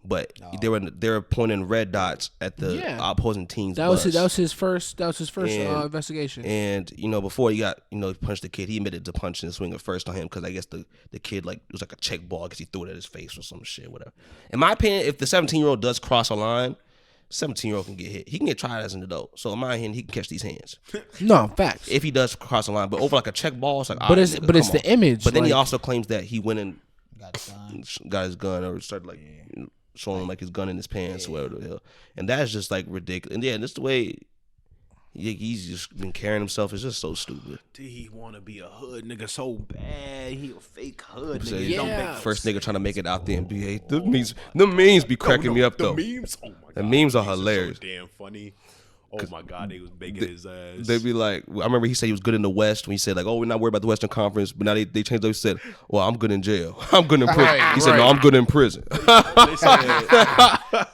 but they were pointing red dots at the opposing team's bus. That was his first investigation. And before he punched the kid, he admitted to punching and swinging first on him because I guess the kid it was like a check ball because he threw it at his face or some shit, whatever. In my opinion, if the 17-year-old does cross a line, 17-year-old can get hit. He can get tried as an adult. So in my opinion, he can catch these hands. No, facts. If he does cross a line, but over like a check ball, it's like, it's the image. But then he also claims that he went and got his gun or started showing him like his gun in his pants or whatever the hell. And that's just like ridiculous. And yeah, this the way He's just been carrying himself. It's just so stupid. He want to be a hood nigga so bad. He a fake hood So, nigga. Yeah. First nigga trying to make it out the NBA. The memes be cracking me up though. The memes, oh my god, The memes are so hilarious. damn funny. Oh my god, they was making his ass. They be like, I remember he said he was good in the West when he said like, oh, we're not worried about the Western Conference, but now they changed up. He said, well, I'm good in jail. I'm good in prison. Right, He said, no, right. I'm good in prison.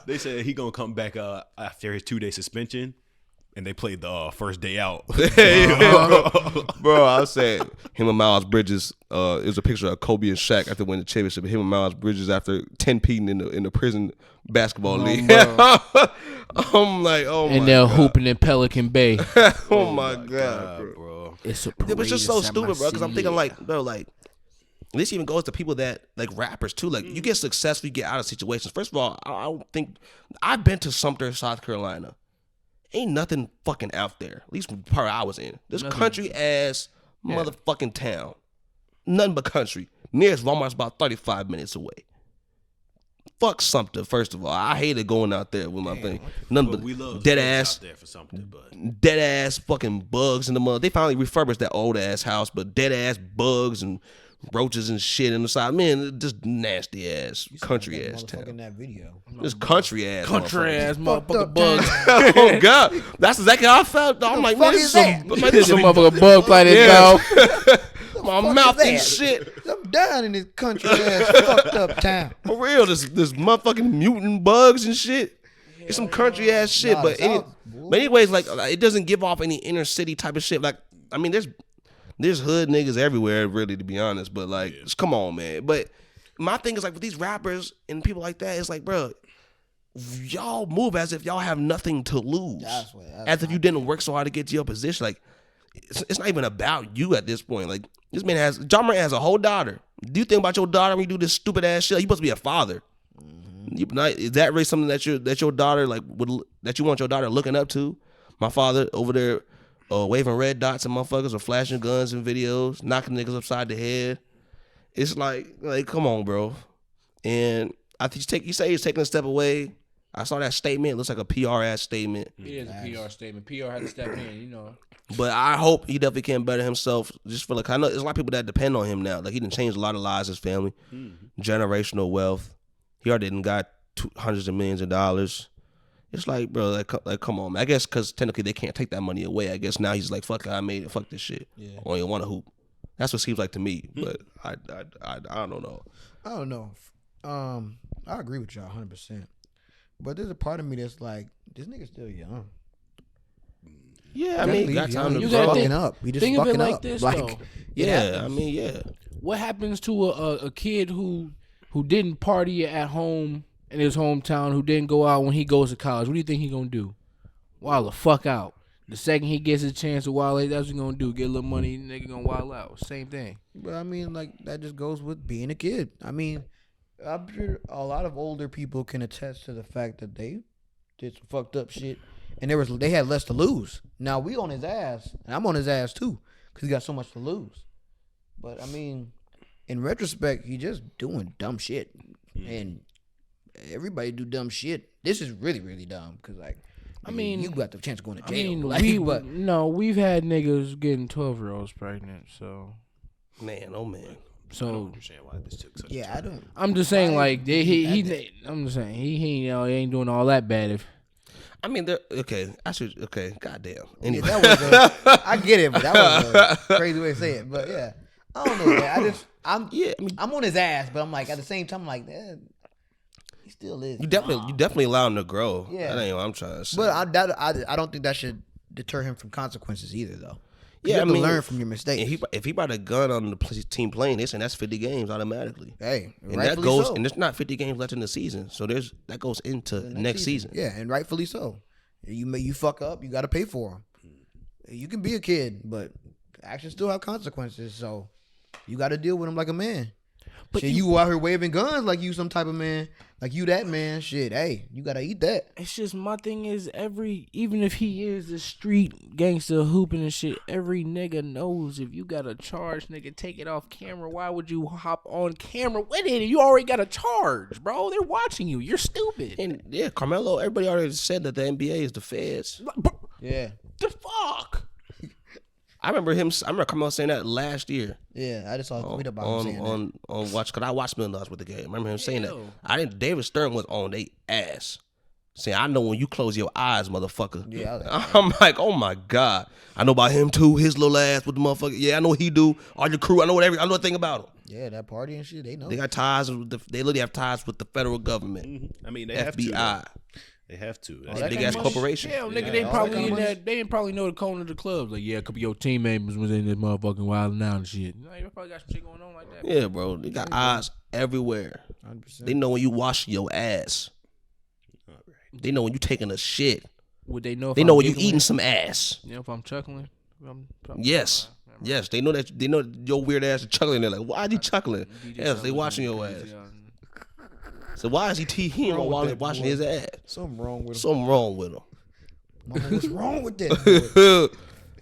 They said he gonna come back after his 2-day suspension, and they played the first day out. Bro, I said him and Miles Bridges. It was a picture of Kobe and Shaq after winning the championship. Him and Miles Bridges after 10-peating in the prison basketball league. I'm like, oh my And they're god. hooping in Pelican Bay. Oh my god, bro. It's a It was just so parade stupid, bro. Because I'm inside my thinking city. like, bro, like this even goes to people that like rappers too. Like you get successful, you get out of situations. First of all, I don't think I've been to Sumter, South Carolina. Ain't nothing fucking out there. At least the part I was in. This country ass motherfucking town. Nothing but country. Nearest Walmart's about 35 minutes away. Fuck Sumter, first of all. I hated going out there with my thing. Nothing But but we love dead sports ass. out there for something, but Dead ass fucking bugs in the mud. They finally refurbished that old ass house, but dead ass bugs and roaches and shit in the side. Man, just nasty ass country ass Motherfucker in town. that video. Just country ass. Country motherfuckers. ass motherfucker up bugs. Oh god, that's exactly how I felt. I'm like, man, fuck this is is some, that? like, this Some is motherfucker bug flight his Yeah. mouth. my fuck mouth is and that? shit. I'm down in this country ass fucked up town. For real, this motherfucking mutant bugs and shit. It's some country ass shit, Nah, but, the South, boy. but anyways, like it doesn't give off any inner city type of shit. Like, I mean, there's hood niggas everywhere, really, to be honest. But like, just come on, man. But my thing is like with these rappers and people like that, it's like, bro, y'all move as if y'all have nothing to lose, That's as if you didn't work so hard to get to your position. Like, it's not even about you at this point. Like, this man has John Morant has a whole daughter. Do you think about your daughter when you do this stupid ass shit? Like, you supposed to be a father. Is that really something that your daughter like that you want your daughter looking up to? My father over there waving red dots and motherfuckers or flashing guns in videos, knocking niggas upside the head. It's like come on, bro. And I think you say he's taking a step away. I saw that statement. It looks like a PR ass statement. It is a PR statement. PR had to step in, you know. But I hope he definitely can better himself. Just for like, I know there's a lot of people that depend on him now. Like he done changed a lot of lives, his family, generational wealth. He already done got hundreds of millions of dollars. It's like, bro, like come on, man. I guess because technically they can't take that money away. I guess now he's like, fuck it, I made it. Fuck this shit. I only want to hoop. That's what it seems like to me. But I don't know. I don't know. I agree with y'all 100%. But there's a part of me that's like, this nigga's still young. Yeah, I mean, got time to You You gotta grow. think- fucking up. You just Think of it fucking like up. this, Like, though. it Yeah, happens. I mean, yeah. What happens to a kid who didn't party at home in his hometown, who didn't go out when he goes to college? What do you think he gonna do? Wild the fuck out. The second he gets a chance to wild out, that's what he gonna do. Get a little money, nigga gonna wild out. Same thing. But I mean, like that just goes with being a kid. I mean, I'm sure a lot of older people can attest to the fact that they did some fucked up shit, and they had less to lose. Now we on his ass, and I'm on his ass too, because he got so much to lose. But I mean, in retrospect, he just doing dumb shit, and everybody do dumb shit. This is really, really dumb because like, I mean, you got the chance of going to I jail. mean, like, we've had niggas getting 12-year-olds pregnant, so Man, oh man. I don't understand why this took such yeah, I don't. I'm just saying, Why like did he you add that? I'm just saying he ain't doing all that bad. If I mean, okay. Goddamn. Yeah, Anyway, that was I get it, but that was a crazy way to say it. But yeah, I don't know, man. I'm on his ass, but I'm like at the same time, I'm like, he still is. you definitely allow him to grow. Yeah. That ain't what I'm trying to say. But I don't think that should deter him from consequences either, though. You Yeah, have I to mean, learn from your mistakes. if he brought a gun on the team playing, they saying that's 50 games automatically. Hey, And that rightfully goes, so. and there's not 50 games left in the season, so that goes into next season. Yeah, and rightfully so. You fuck up, you got to pay for them. You can be a kid, but actions still have consequences. So you got to deal with them like a man. But shit, you out here waving guns like you some type of man, like you that man. Shit, hey, you gotta eat that. it's just my thing is even if he is a street gangster hooping and shit, every nigga knows if you got a charge, nigga, take it off camera. Why would you hop on camera with it? You already got a charge, bro. They're watching you. You're stupid. And yeah, Carmelo, everybody already said that the NBA is the feds. Yeah, The fuck? I remember coming out saying that last year. Yeah, I just saw a tweet about him saying that. On watch, because I watched Million Dollars with the Game. I remember him saying that. David Stern was on they ass. Saying, I know when you close your eyes, motherfucker. Yeah, I'm like, oh my God. I know about him too, his little ass with the motherfucker. Yeah, I know what he do. All your crew, I know everything about him. Yeah, that party and shit, they know. They got ties with they literally have ties with the federal government. Mm-hmm. I mean, they FBI. have to. They have to. That's big ass corporation. Yeah, nigga, they probably in that. They didn't probably know the cone of the clubs. Like, yeah, a couple of your teammates was in this motherfucking wild now and shit. You probably got some shit going on like that. Yeah, bro. They got eyes everywhere. 100%. They know when you washing your ass. They know when you taking a shit. Would they know? If they I'm know when you giggling? eating some ass. You know, if I'm chuckling. Yes. Yes, they know that. They know your weird ass is chuckling. They're like, why is he chuckling? Yes, they watching your ass. So why is he while watching his ass? Something wrong with him. Something wrong with him. Mama, what's wrong with that?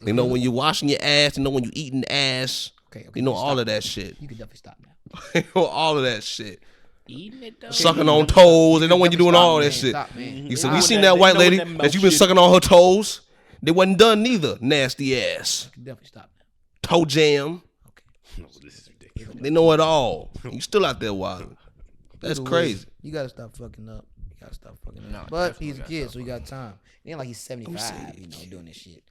They know when you washing your ass. They know when you eating ass. Okay, they know all of that shit. You can definitely stop now. They know all of that shit. Eating it though. Sucking on toes. They know when you doing all that shit. Stop, man. You said we seen that white lady that you been sucking on her toes. They wasn't done neither. Nasty ass. You can definitely stop now. Toe jam. Okay. No, this is ridiculous. They know it all. You still out there wilding. That's crazy. You gotta stop fucking up. No, but he's a kid, so he got time. It ain't like he's 75, doing this shit.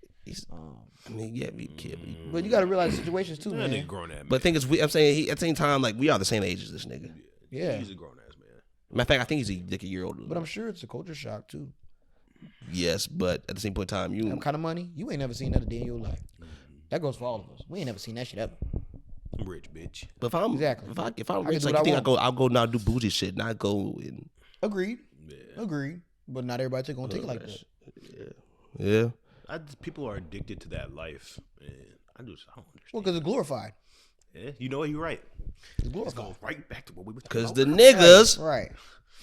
I mean, yeah, be a kid. But you gotta realize situations too, That man. nigga grown ass man. But the thing is, I'm saying at the same time, like we are the same age as this nigga. Yeah. He's a grown ass man. Matter of fact, I think he's like a year older. But I'm sure it's a culture shock too. Yes, but at the same point in time, That kind of money, you ain't never seen that a day in your life. That goes for all of us. We ain't never seen that shit ever. I'm rich, bitch. But if I'm Exactly. if I'm I rich, can do like you what think I I'll go now do bougie shit, not go and Agreed. Agreed. But not everybody gonna take it like that. yeah. People are addicted to that life, and I don't understand. Well, because it's glorified. Yeah, you know what? You're right. It's glorified. Go right back to what we were talking Because about. the niggas Right.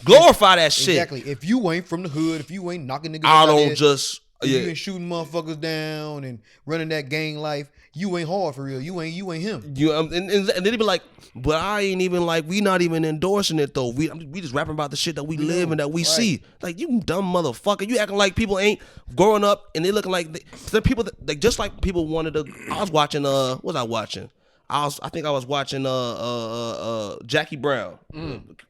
glorify that shit. Exactly. If you ain't from the hood, if you ain't knocking niggas I out don't there, just if you ain't shooting motherfuckers down and running that gang life, you ain't hard for real. You ain't him. And then they be like, but I ain't even like, we not even endorsing it though. We just rapping about the shit that we live and that we see. Like, you dumb motherfucker. You acting like people ain't growing up and they looking like the people that, like, just like people wanted to. I was watching what was I watching? I think I was watching Jackie Brown,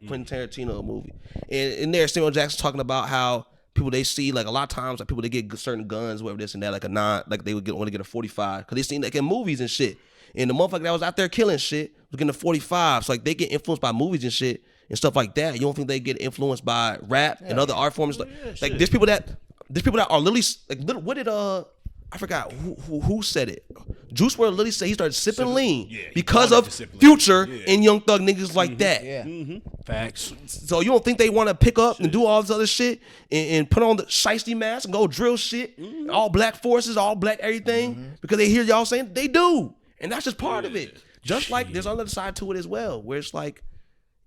Quentin Tarantino movie, and in there Samuel Jackson talking about how people they see, like a lot of times, like people they get certain guns, whatever this and that, like they would want to get a 45 because they seen like in movies and shit. And the motherfucker that was out there killing shit was getting a 45. So like they get influenced by movies and shit and stuff like that. You don't think they get influenced by rap and other art forms? Like there's people that are literally like, what did I forgot who said it. Juice WRLD literally said he started sipping lean because of Future and Young Thug niggas like that. Yeah. Facts. So you don't think they want to pick up and do all this other shit and put on the shiesty mask and go drill shit, all black forces, all black everything, because they hear y'all saying they do. And that's just part of it. Just like there's another side to it as well, where it's like,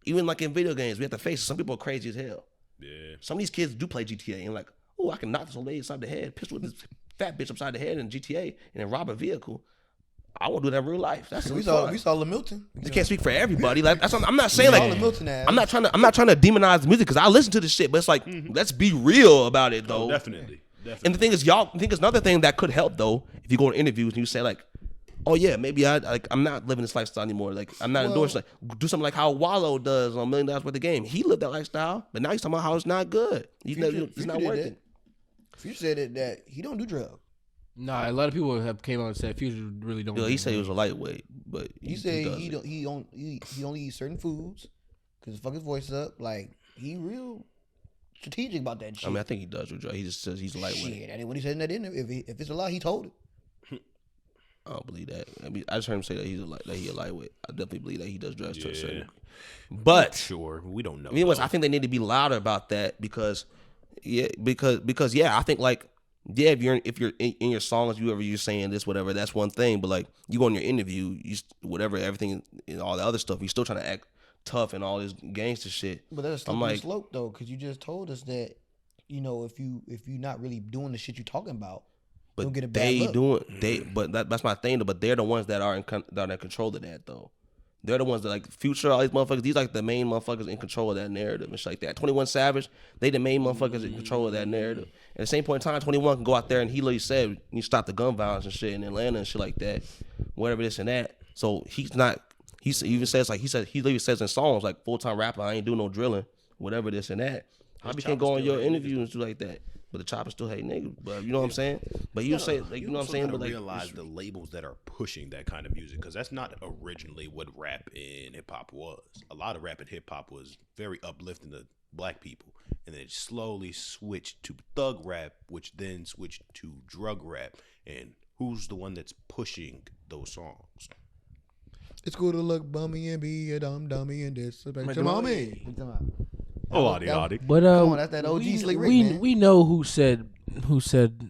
even like in video games, we have to face it. Some people are crazy as hell. Yeah. Some of these kids do play GTA and like, oh, I can knock this old lady upside the head, pistol with this fat bitch upside the head in GTA and then rob a vehicle. I won't do that in real life. That's We saw LaMilton. You can't speak for everybody. Like that's I'm not saying like LaMilton I'm not trying to demonize the music because I listen to this shit, but it's like let's be real about it though. Oh, definitely. And the thing is, I think it's another thing that could help though if you go to interviews and you say like, oh yeah, maybe I'm not living this lifestyle anymore. Like I'm not endorsing. Like do something like how Wallow does on $1 Million Worth of Game. He lived that lifestyle, but now he's talking about how it's not good. He's not working. Future said that he don't do drugs. Nah, a lot of people have came out and said Future really don't. Yo, he said he was a lightweight, but he said he only eats certain foods because fuck his voice up. Like he real strategic about that shit. I mean, I think he does. He just says he's a lightweight. Shit, that ain't what he said in that interview. If it's a lie, he told it. I don't believe that. I mean, I just heard him say that he's a lightweight. I definitely believe that he does drugs to a certain degree. But Sure, we don't know. Anyways, I think they need to be louder about that because I think like. Yeah, if you're in your songs, you're saying this, whatever, that's one thing. But like you go in your interview, everything and all the other stuff, you're still trying to act tough and all this gangster shit. But that's a slippery slope though, because you just told us that if you're not really doing the shit you're talking about, but you'll get a bad look. But that's my thing though. But they're the ones that are in control of that though. They're the ones that like Future, all these motherfuckers. These like the main motherfuckers in control of that narrative and shit like that. 21 Savage, they the main motherfuckers in control of that narrative. At the same point in time, 21 can go out there and he literally said you stop the gun violence and shit in Atlanta and shit like that, whatever this and that. So he's not. He even says like he literally says in songs like full-time rapper, I ain't do no drilling, whatever this and that. How you can't go on your interview and do like that? But the chopper still hate niggas. But you know what I'm saying? But you say like you know what I'm saying? But like realize the labels that are pushing that kind of music, because that's not originally what rap and hip hop was. A lot of rap and hip hop was very uplifting to black people, and then it slowly switched to thug rap, which then switched to drug rap. And who's the one that's pushing those songs? It's cool to look bummy and be a dummy and disrespect your mommy. Oh, Adi. But Come on, that's that OG Slick Rick, man. we know who said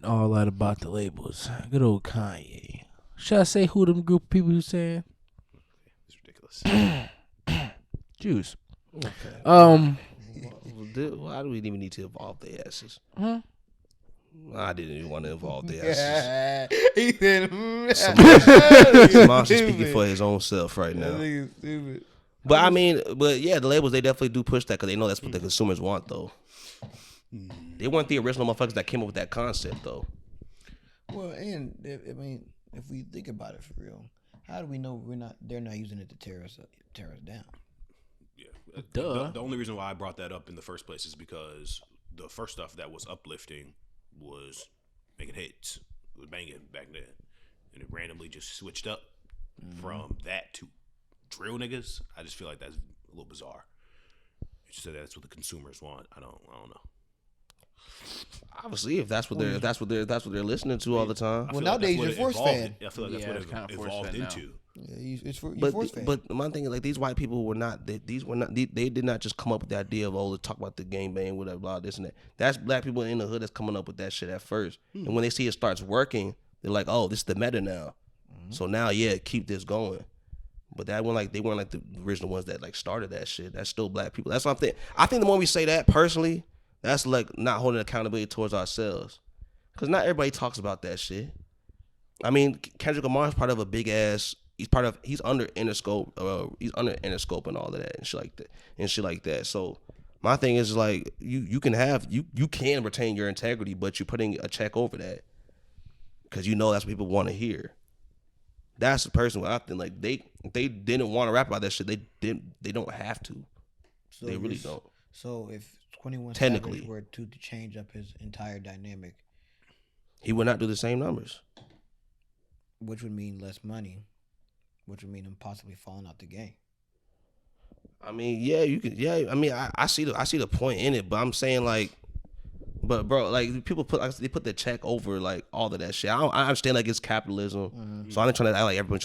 all that about the labels. Good old Kanye. Should I say who them group of people who saying? It's ridiculous. Juice. okay. Why do we even need to involve their asses? I didn't even want to involve their asses. He said, Semaj is speaking for his own self right now. stupid. But I mean, yeah, the labels, they definitely do push that because they know that's what the consumers want, though. They weren't the original motherfuckers that came up with that concept, though. Well, and I mean, if we think about it for real, how do we know they're not using it to tear us down? Yeah. Duh. The only reason why I brought that up in the first place is because the first stuff that was uplifting was making hits. It was banging back then. And it randomly just switched up from that to drill niggas. I just feel like that's a little bizarre. You just said that's what the consumers want. I don't know. Obviously, if that's what they're listening to all the time. Well, nowadays you're force fan. I feel like that's what it evolved into. Yeah, it's for But force fan. but my thing is like these white people were not they did not just come up with the idea of let's talk about the game bang whatever blah this and that. That's black people in the hood that's coming up with that shit at first. And when they see it starts working, they're like, oh, this is the meta now. So now keep this going. But they weren't like the original ones that like started that shit. That's still black people. That's what I'm thinking. I think the more we say that personally, that's like not holding accountability towards ourselves. Cause not everybody talks about that shit. I mean, Kendrick Lamar is part of a big ass. He's under Interscope. He's under Interscope and all of that and shit like that. So my thing is like you can retain your integrity, but you're putting a check over that because you know that's what people want to hear. That's the person where I think like they didn't want to rap about that shit. They don't have to. So they really don't. So if 21 Technically. Savage were to change up his entire dynamic, He would not do the same numbers. which would mean less money, which would mean him possibly falling out the game. I mean, yeah, you could. Yeah, I mean, I see the point in it, but I'm saying like, but bro, like people they put the check over like all of that shit. I understand like it's capitalism, so I'm not trying to act like everyone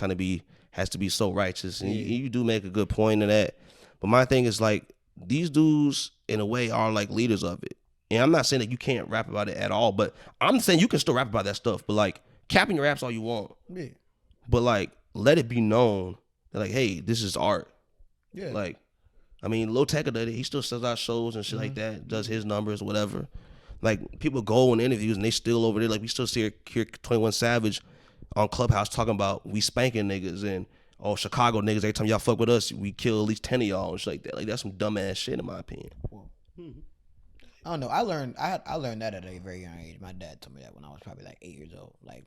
has to be so righteous, and you do make a good point in that. But my thing is like these dudes in a way are like leaders of it, and I'm not saying that you can't rap about it at all, but I'm saying you can still rap about that stuff, but like capping your raps all you want, but like let it be known that like, hey, this is art. Yeah. Like, I mean, Lil Tecca did it. He still sells out shows and shit like that. Does his numbers, whatever. Like, people go in interviews and they still over there. Like, we still hear 21 Savage on Clubhouse talking about we spanking niggas and Chicago niggas. Every time y'all fuck with us, we kill at least 10 of y'all and shit like that. Like, that's some dumbass shit in my opinion. I don't know. I learned that at a very young age. My dad told me that when I was probably like 8 years old. Like,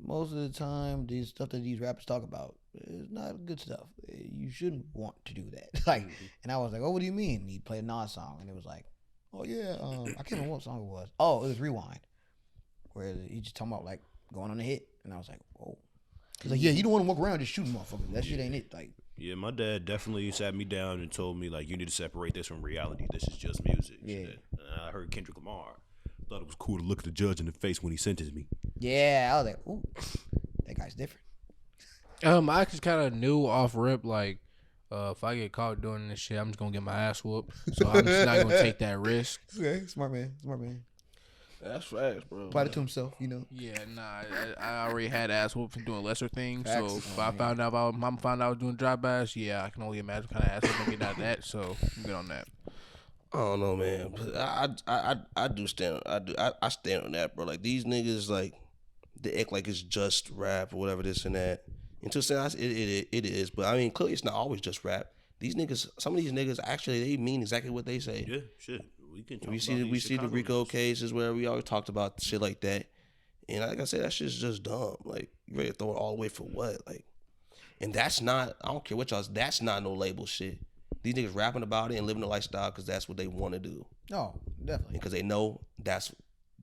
most of the time, these stuff that these rappers talk about is not good stuff. You shouldn't want to do that. Like, and I was like, "Oh, what do you mean?" And he played a Nas song, and it was like, "Oh yeah, I can't remember what song it was. Oh, it was Rewind, where he just talking about like going on a hit." And I was like, "Whoa." He's like, "Yeah, you don't want to walk around just shooting motherfuckers. That shit ain't it." Like, yeah, my dad definitely sat me down and told me like, you need to separate this from reality. This is just music. Yeah. And I heard Kendrick Lamar. Thought it was cool to look at the judge in the face when he sentenced me. yeah, I was like, "Ooh, that guy's different." I just kind of knew off rip like, if I get caught doing this shit, I'm just gonna get my ass whooped. So I'm just not gonna take that risk. Okay, smart man. That's facts, bro. Applied it to himself, you know. Yeah, nah, I already had ass whooped from doing lesser things. Facts. So if I found out mom found out I was doing drive-bys, yeah, I can only imagine what kind of ass whooping I get out of that. So I'm good on that. I don't know, man. But I do stand. I stand on that, bro. Like these niggas, like they act like it's just rap or whatever, this and that. And to a sense, it is. But I mean, clearly it's not always just rap. These niggas, some of these niggas actually they mean exactly what they say. Yeah, shit. We see the Rico cases where we always talked about shit like that. And like I said, that shit's just dumb. Like, you ready to throw it all away for what? Like, and that's not, I don't care what y'all, that's not no label shit. These niggas rapping about it and living the lifestyle because that's what they want to do. No, definitely. Because they know that's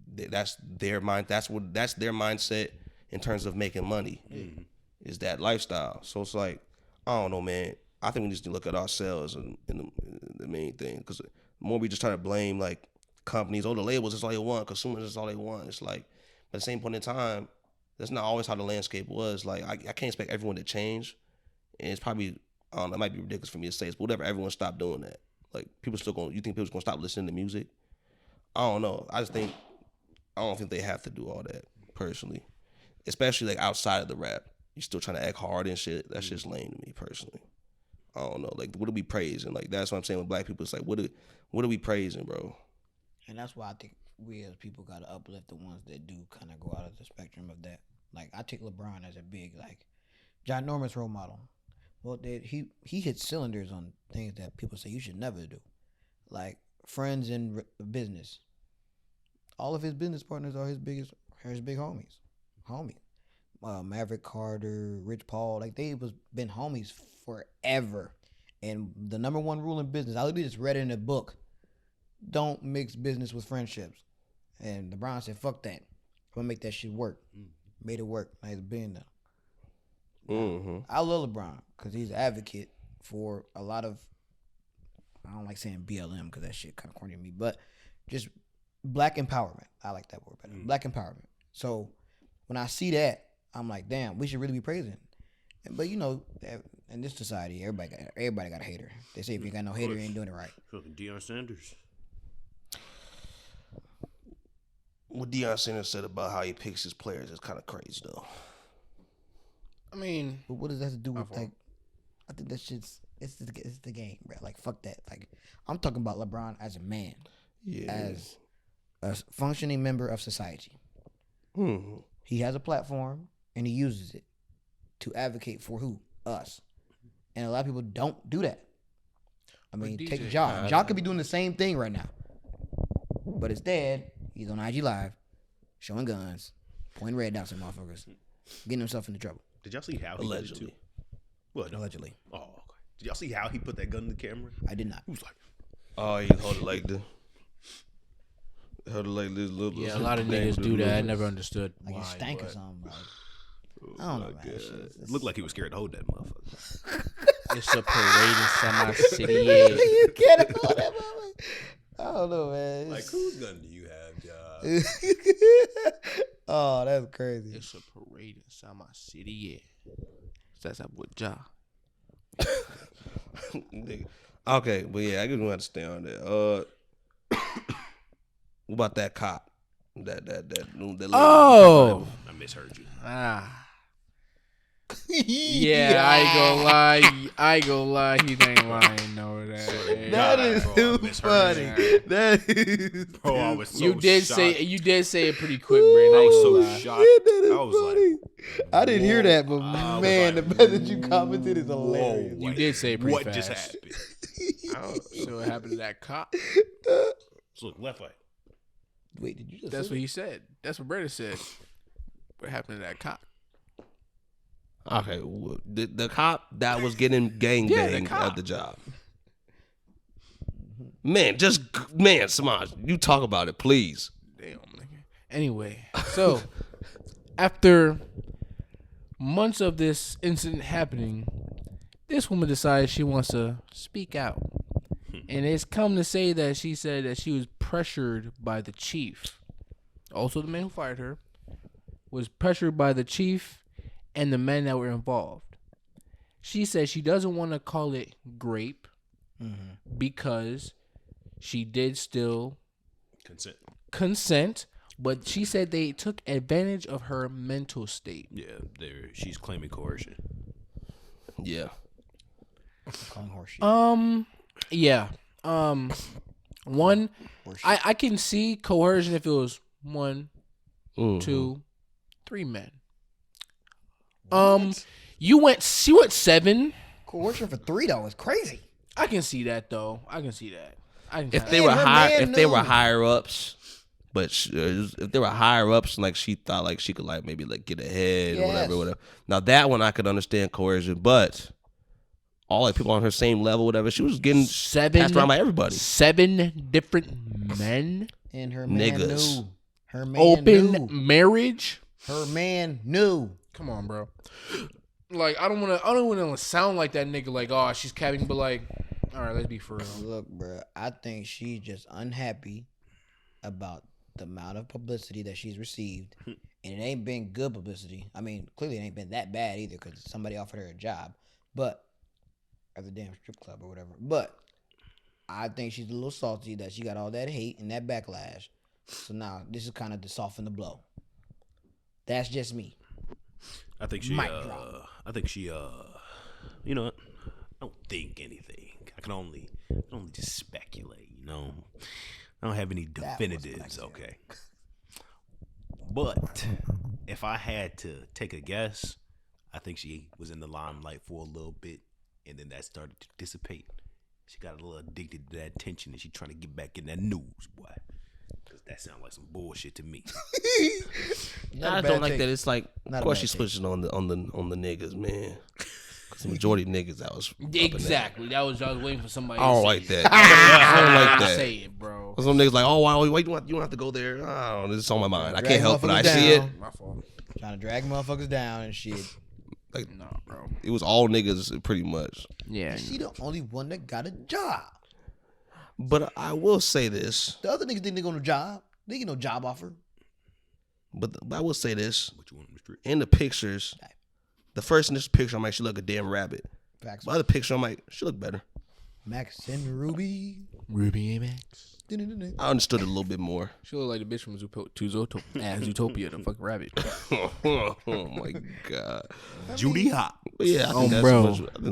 their mind, that's their mindset in terms of making money. Mm-hmm. Is that lifestyle. So it's like, I don't know, man. I think we just need to look at ourselves and the main thing. Because the more we just try to blame, like, companies, the labels, that's all they want. Consumers, that's all they want. It's like, but at the same point in time, that's not always how the landscape was. Like, I can't expect everyone to change. And it's probably, I don't know, it might be ridiculous for me to say this, but whatever, everyone stop doing that. Like, you think people's going to stop listening to music? I don't know. I don't think they have to do all that, personally. Especially, like, outside of the rap. You're still trying to act hard and shit. That shit's lame to me, personally. I don't know. Like, what are we praising? Like, that's what I'm saying with black people. It's like, what are we praising, bro? And that's why I think we as people got to uplift the ones that do kind of go out of the spectrum of that. Like, I take LeBron as a big, like, ginormous role model. Well, he hits cylinders on things that people say you should never do. Like, friends in business. All of his business partners are his big homies. Maverick Carter, Rich Paul, like, they been homies forever. And the number one rule in business, I literally just read it in a book. Don't mix business with friendships. And LeBron said, fuck that. I'm going to make that shit work. Made it work. Now he's a billionaire. Mm-hmm. I love LeBron because he's an advocate for a lot of, I don't like saying BLM because that shit kind of corny to me, but just black empowerment. I like that word better. Black empowerment. So when I see that, I'm like, damn, we should really be praising. But, you know, in this society, everybody got a hater. They say if you got no hater, you ain't doing it right. Fucking Deion Sanders. What Deion Sanders said about how he picks his players is kind of crazy, though. I mean, but what does that have to do with, like, I think that shit's, it's the game, bro. Like, fuck that. Like, I'm talking about LeBron as a man. Yeah. As a functioning member of society. Mm-hmm. He has a platform, and he uses it to advocate for who? Us. And a lot of people don't do that. I mean, take Ja. Ja could be doing the same thing right now. But instead, he's on IG Live, showing guns, pointing red dots at motherfuckers, getting himself into trouble. Did y'all see how he did it too? What? Allegedly. Oh, okay. Did y'all see how he put that gun in the camera? I did not. He was like, oh, he hold it like this. Hold it like this. Little, yeah, a lot of niggas do that. I never understood like why. Like a stank or something. Like, I don't know, man. It looked like he was scared to hold that motherfucker. It's a parade in Semaj City. You can't hold that motherfucker. I don't know, man. Like, whose gun do you have, Josh? Oh, that's crazy. It's a parade in Semaj City. That's up with Ja. Okay, but yeah, I just want to stay on that. What about that cop? That oh, I misheard you. Yeah, I ain't gonna lie. He ain't lying. No, that is too funny. That is. Bro, I was so you did shocked. say it pretty quick, Brandon. I was so shocked. Yeah, I was funny. Like, I didn't hear that, but man, the fact that you commented is hilarious. You did say it pretty what fast. Just happened? I don't know what happened to that cop. So look, left eye. Wait, did you just? That's what he said. That's what Brandon said. What happened to that cop? Okay, the cop that was getting gangbanged at the job. Man, Semaj, you talk about it, please. Damn. Anyway, so after months of this incident happening, this woman decides she wants to speak out. And it's come to say that she said that she was pressured by the chief. Also, the man who fired her was pressured by the chief and the men that were involved. She said she doesn't want to call it grape because she did still consent, but she said they took advantage of her mental state. Yeah, she's claiming coercion. Yeah. Calling horseshit. Yeah. One, I can see coercion if it was 1, 2, 3 men. She went 7. Coercion for 3 though is crazy. I can see that though. If they were higher ups, but if they were higher ups, like she thought like she could like maybe like get ahead or whatever. Now that one I could understand coercion, but all like people on her same level, whatever, she was getting passed around by everybody. 7 different men and her man niggas. knew. Her man open knew. marriage. Her man knew. Come on, bro. Like I don't want to sound like that nigga. Like she's capping, but like, all right, let's be for real. Look, bro, I think she's just unhappy about the amount of publicity that she's received, and it ain't been good publicity. I mean, clearly it ain't been that bad either because somebody offered her a job, but at the damn strip club or whatever. But I think she's a little salty that she got all that hate and that backlash. So now this is kind of to soften the blow. That's just me. I think she. You know, I don't think anything. I can only just speculate. You know, I don't have any definitives. Okay. But if I had to take a guess, I think she was in the limelight for a little bit, and then that started to dissipate. She got a little addicted to that attention, and she trying to get back in that news, boy. Cause that sounds like some bullshit to me. I don't like that. It's like, of course she's switching on the niggas, man. Cause the majority of niggas that was exactly. That was I was waiting for somebody. I don't like that. I don't like that. Say it, bro. Some niggas like, oh, wow, wait, you don't have to go there. I don't know. This is on my mind. I can't help it. I see it. My fault. Trying to drag motherfuckers down and shit. Like, no, bro. It was all niggas pretty much. Yeah. She the only one that got a job. But I will say this. The other niggas didn't get no job. They get no job offer. But I will say this. What you want on the street? In the pictures, the first in this picture, I'm like, she look a damn rabbit. Facts. The other picture, I'm like, she look better. Max and Ruby. Ruby and Max. I understood it a little bit more. She look like the bitch from Zootopia, the fucking rabbit. Oh my god, Judy Hop. But yeah, I think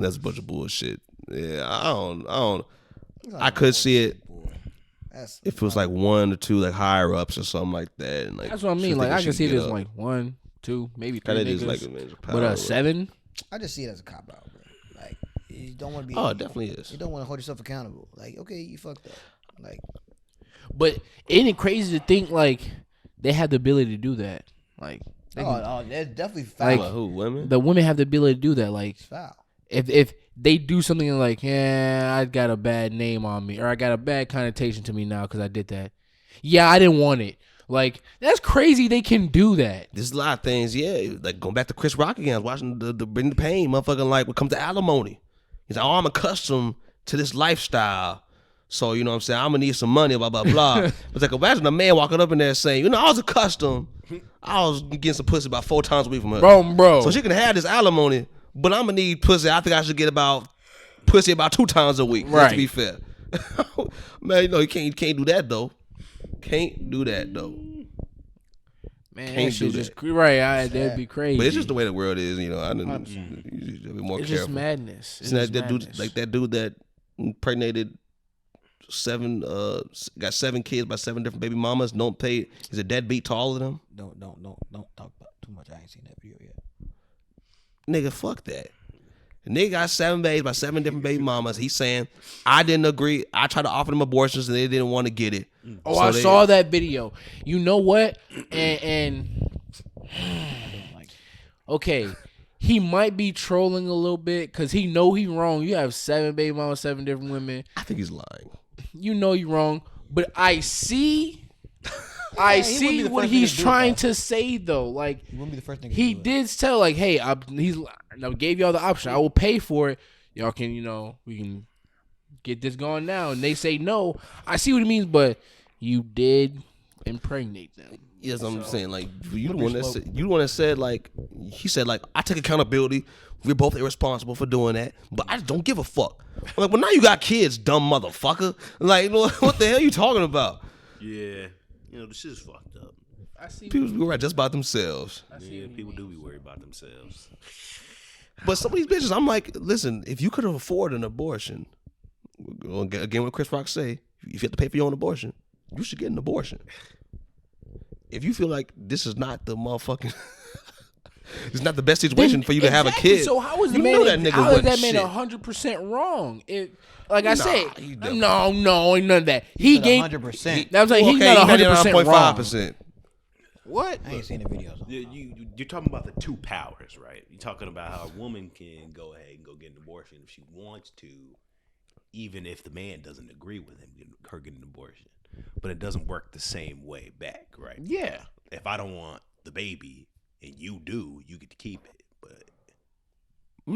that's a bunch of bullshit. Yeah, I don't. I could see it if it was like 1 or 2 like higher ups or something like that. And like that's what I mean. Like I can see it as like 1, 2, maybe 3 niggas. But 7. I just see it as a cop out, bro. Like you don't want to be. Oh, it definitely is. You don't want to hold yourself accountable. Like okay, you fucked up. Like. But ain't it crazy to think like they have the ability to do that? Like, that's definitely foul. Like, who, women? The women have the ability to do that. Like, it's foul. If they do something like, I got a bad name on me, or I got a bad connotation to me now because I did that. Yeah, I didn't want it. Like, that's crazy. They can do that. There's a lot of things. Yeah, like going back to Chris Rock again. I was watching the Bring the Pain, motherfucking like when it comes to alimony. He's like, oh, I'm accustomed to this lifestyle. So, you know what I'm saying? I'm going to need some money, blah, blah, blah. It's like, imagine a man walking up in there saying, you know, I was accustomed. I was getting some pussy about 4 times a week from her. Bro. So she can have this alimony, but I'm going to need pussy. I think I should get pussy about 2 times a week. Right. To be fair. Man, you know, you can't do that, though. Can't do that, though. Man, can't that shit just right. That'd be crazy. But it's just the way the world is, you know. I didn't be more it's careful. Just madness. It's that dude, like that dude that impregnated 7 got 7 kids by 7 different baby mamas. Don't pay. He's a deadbeat to all of them. Don't talk about too much. I ain't seen that video yet. Nigga, fuck that. The nigga got 7 babies by 7 different baby mamas. He's saying, I didn't agree. I tried to offer them abortions and they didn't want to get it. Oh, so I saw that video. You know what? And okay, he might be trolling a little bit because he know he wrong. You have 7 baby mamas, 7 different women. I think he's lying. You know you wrong, but I see what he's trying to say though. Like he wouldn't be the first he did tell like, hey, I gave y'all the option. I will pay for it. Y'all can, we can get this going now. And they say no. I see what he means, but you did impregnate them. Yes, I'm saying like you the one that said like he said like I take accountability. We're both irresponsible for doing that, but I just don't give a fuck. I'm like, well, now you got kids, dumb motherfucker. Like, what the hell are you talking about? Yeah, this shit is fucked up. I see people be worried just about themselves. Yeah, people do be worried about themselves. But some of these bitches, I'm like, listen, if you could afford an abortion, again, what Chris Rock say, if you have to pay for your own abortion, you should get an abortion. If you feel like this is not the motherfucking It's not the best situation for you to have a kid. So how is you man? know that nigga How is that wasn't man shit. 100% wrong? Like I said, he no, ain't none of that. He gave 100%. That was like he's Okay, not 100% wrong. 99.5%. What? I ain't seen the videos. You're talking about the two powers, right? You're talking about how a woman can go ahead and go get an abortion if she wants to, even if the man doesn't agree with her getting an abortion. But it doesn't work the same way back, right? Yeah. If I don't want the baby and you do, you get to keep it. But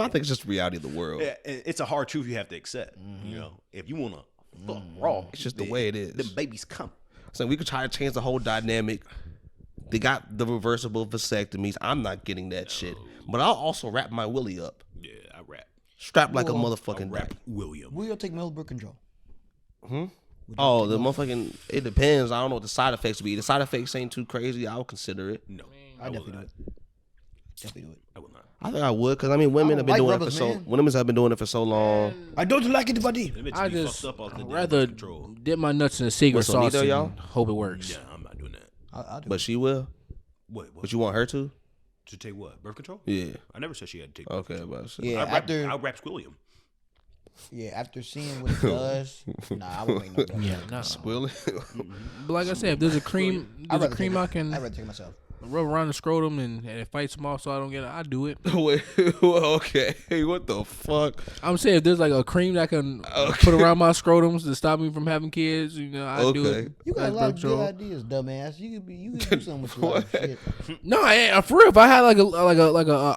I think it's just the reality of the world. yeah, it's a hard truth you have to accept. You know, if you want to fuck raw, It's just the way it is. The babies come. So we could try to change the whole dynamic. They got the reversible vasectomies. I'm not getting that shit. But I'll also wrap my willy up. Yeah, I rap. Strapped like a I motherfucking rap duck. William. Will you take male birth control? Oh, the motherfucking, it depends. I don't know what the side effects would be. The side effects ain't too crazy. I'll consider it. No, I will definitely do not. it. Definitely do it. I will not. I think I would, because I mean, women I have don't been like doing it brothers, for so. man. Women have been doing it for so long. I don't like it, buddy. Them bitches I be just fucked up off the damn rather birth control. dip my nuts in a secret What's on sauce neither, and y'all? hope it works. Yeah, I'm not doing that. I'll do But it. she will. What? But you want her to? To take what? Birth control? Yeah. I never said she had to take birth Okay. control. But Yeah, I rap William. after seeing what it does, I won't make no blood. Yeah, no. Will But like I said, if there's a cream, I'd rather I take can I'd rather take it myself. rub around the scrotum and it fights them off so I don't get it, I do it. Wait, okay. What the fuck? I'm saying if there's like a cream that I can put around my scrotums to stop me from having kids, I do it. You got That's a lot birth of control. good ideas, dumbass. You could do something with your life. Shit. No, I ain't. For real, if I had like a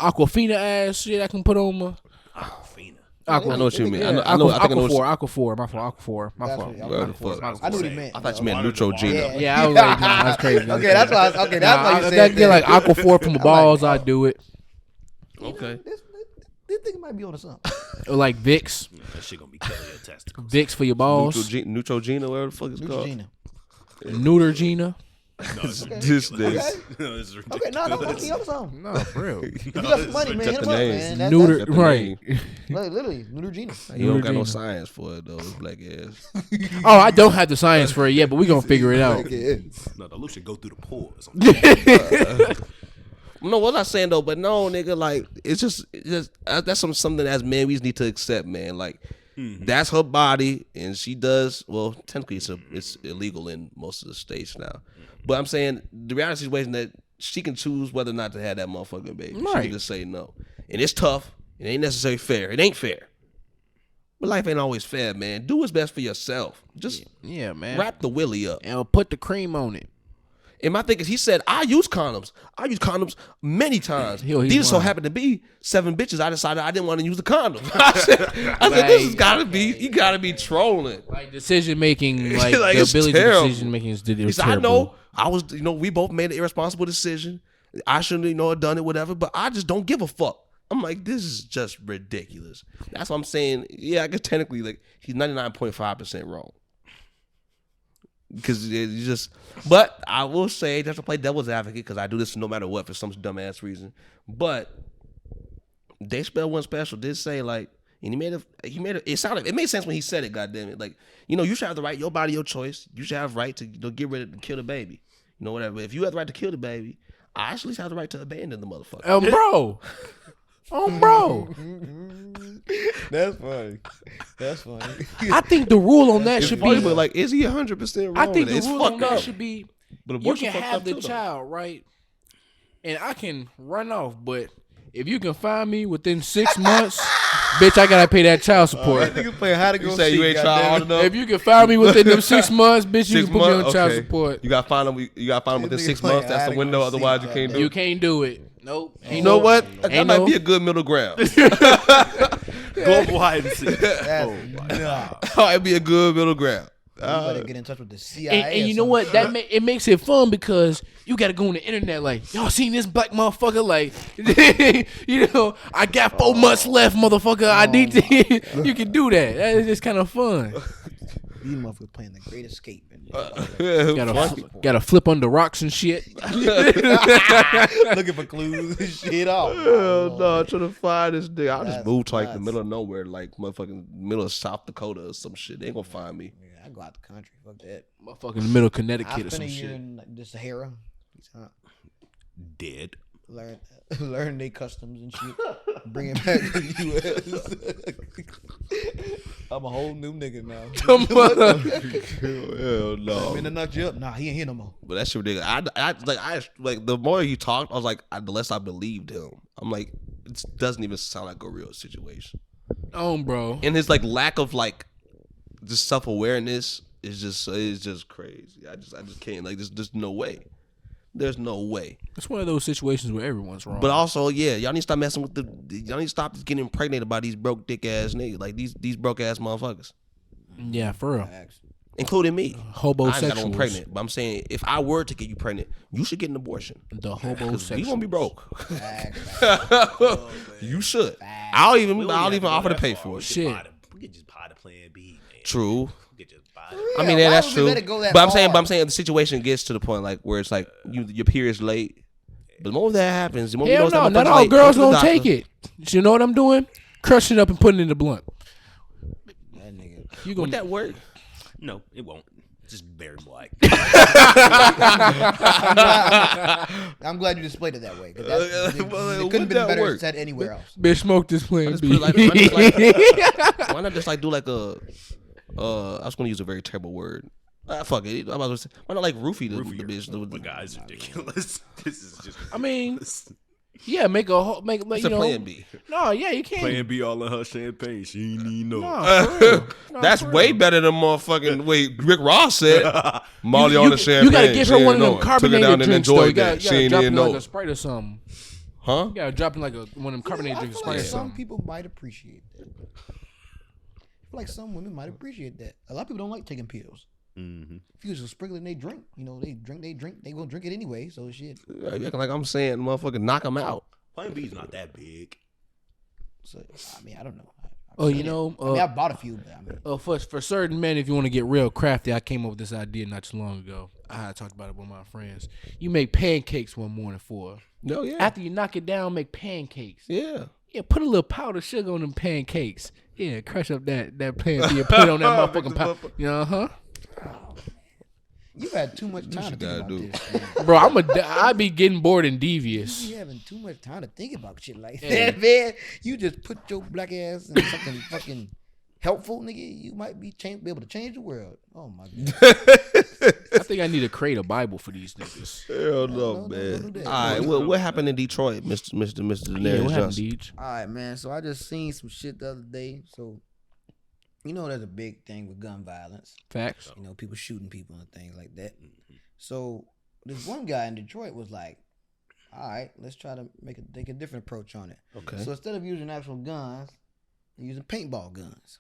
Aquafina ass shit I can put on my Aquafina. I know what you mean. Yeah, I think I know what Aquaphor. My fault. Aquaphor. My That's fault. what- Whatever the fuck. I knew what he meant. I thought you meant Neutrogena. Yeah, I was like, nah, that's crazy. Okay, that's why. Okay, that's why you I said gotta get like that. Aquaphor from the balls. I do it. Okay. This thing might be on to something. Or like Vicks. That shit gonna be killing your testicles. Vicks for your balls. Neutrogena, whatever the fuck it's called. Neutrogena. Neutergena. This nigga. No, this is Okay, ridiculous. no, he on to something. No, for real. If you got some money, man, hit Got him the up, names. man. That's Neuter, the right. literally Neutrogena. You don't got no Neutrogena. science for it though, black ass. Oh, I don't have the science for it yet, but we gonna figure it out. No, the lotion go through the pores. No, what I'm saying though, but no, nigga, like it's just that's something as men we just need to accept, man. Like that's her body, and she does well. Technically, it's illegal in most of the states now, but I'm saying the reality situation that she can choose whether or not to have that motherfucking baby. She Right. can just say no, and it's tough. It ain't necessarily fair. It ain't fair, but life ain't always fair, man. Do what's best for yourself. Just Yeah, man. wrap the willy up. And put the cream on it. And my thing is, he said, I use condoms. I use condoms many times. He's These so lying. happened to be 7 bitches. I decided I didn't want to use the condom. I said this has got to be, you got to be trolling. Like decision making, like, Like, the it's ability terrible. to decision making is He said, I know I was, we both made an irresponsible decision. I shouldn't, have done it, whatever, but I just don't give a fuck. I'm like, this is just ridiculous. That's what I'm saying. Yeah, I guess technically, like, he's 99.5% wrong. Because it's just, but I will say, just to play devil's advocate, because I do this no matter what for some dumbass reason. But Dave Chappelle One Special did say, like, and he made it made sense when he said it. Goddamn it, like, you should have the right, your body, your choice. You should have the right to get rid of, to kill the baby, whatever. If you have the right to kill the baby, I actually have the right to abandon the motherfucker. Bro. Bro. That's funny. That's funny. I think the rule on that It's should funny, be. but like, is he 100% wrong? I think the it's rule on fucked that up. should be. But You abortion can fucked have up the too, though. child, right? And I can run off, but if you can find me within 6 months, bitch, I gotta pay that child support. Nigga playing how to go You say you ain't tried hard enough. If you can find me within them 6 months, bitch, you 6 can put me on months? child Okay. support. You gotta find them. You gotta find them within This 6 nigga months. playing That's hide the and window. go Otherwise, you seek, can't do You it. can't do it. Nope. You know what? That ain't might no- be a good middle ground. Global hide and seek. Oh, it'd be a good middle ground. You better get in touch with the CIA. And you know what? It makes it fun because you got to go on the internet like, y'all seen this black motherfucker? Like, I got 4 months left, motherfucker. I need to. You can do that. It's just kind of fun. These motherfuckers playing the Great Escape. Got to flip under rocks and shit. Looking for clues and shit. Hell no, I'm trying to find this nigga. I'll just That's move to like the nuts. middle of nowhere, like motherfucking middle of South Dakota or some shit. They ain't gonna find me. Yeah, I go out the country. Fuck that. Motherfucking middle of I Connecticut or spent some a year shit. in the Sahara. Dead. learn their customs and shit. Bring it back to the U.S. I'm a whole new nigga now. Hell no. I'm in to knock you up. Nah, he ain't here no more. But that shit ridiculous. I like the more he talked, I was like, the less I believed him. I'm like, it doesn't even sound like a real situation. Bro. And his like lack of like just self awareness is just crazy. I just can't like. There's no way. There's no way. It's one of those situations where everyone's wrong. But also, yeah, y'all need to stop messing with y'all need to stop getting impregnated by these broke dick ass niggas, like these broke ass motherfuckers. Yeah, for real. Including me. Hobosexuals. I got pregnant, but I'm saying if I were to get you pregnant, you should get an abortion. The hobosexuals. We won't be broke. You should. I'll even offer to pay for it. Shit. We could just buy the Plan B, man. True. We could just buy it. I mean, that's true. But I'm saying the situation gets to the point like where it's like your period's late. But the moment that happens, the moment Hell no, not all girls don't take it. You know what I'm doing? Crush it up and put it in the blunt. That nigga. You gonna Would that work? No, it won't. It's just very black. I'm glad you displayed it that way. It couldn't have been better said anywhere else. Bitch, smoke this Plan B. Why not just like do like a I was gonna use a very terrible word. Fuck it. I'm about to say, why not like roofie the bitch? The guy's ridiculous. This is just. I mean, yeah, make you know. Plan B. No, yeah, you can't. Plan B all in her champagne. She ain't need no. No, for real. No, That's for way real. better than motherfucking Rick Ross said. Molly on the champagne. You gotta give her She one of ain't them know it. carbonated Took her down drinks and though. You enjoyed gotta that. She ain't drop even in like know. a Sprite or something. Huh? You gotta drop in like one of them carbonated drinks, I Sprite feel or like some something. people might appreciate that. I feel like some women might appreciate that. A lot of people don't like taking pills. Mm-hmm. If you just sprinkle in they drink, they drink, they gonna drink it anyway. So shit. You acting like I'm saying, motherfucker, knock them out. Plan B's not that big. So I mean, I don't know. Oh, you know, I bought a few, but I mean, for certain men, if you want to get real crafty, I came up with this idea not too long ago. I had talked about it with my friends. You make pancakes one morning for her. No, yeah. After you knock it down, make pancakes. Yeah. Yeah, put a little powdered sugar on them pancakes. Yeah, crush up that Plan B and put it on that motherfucking powder. You know, huh? you had too much time to think about this. Bro, I be getting bored and devious. You be having too much time to think about shit like Yeah. that, man. You just put your black ass in something fucking helpful, nigga. You might be able to change the world. Oh my god. I think I need to create a Bible for these niggas. Hell No, no, man. don't do that. All right, what happened in Detroit, Mr. Yeah, Daenerys what happened, Johnson? Deej? All right, man. So I just seen some shit the other day. So there's a big thing with gun violence. Facts. People shooting people and things like that. So this one guy in Detroit was like, all right, let's try to take a different approach on it. Okay. So instead of using actual guns, they're using paintball guns.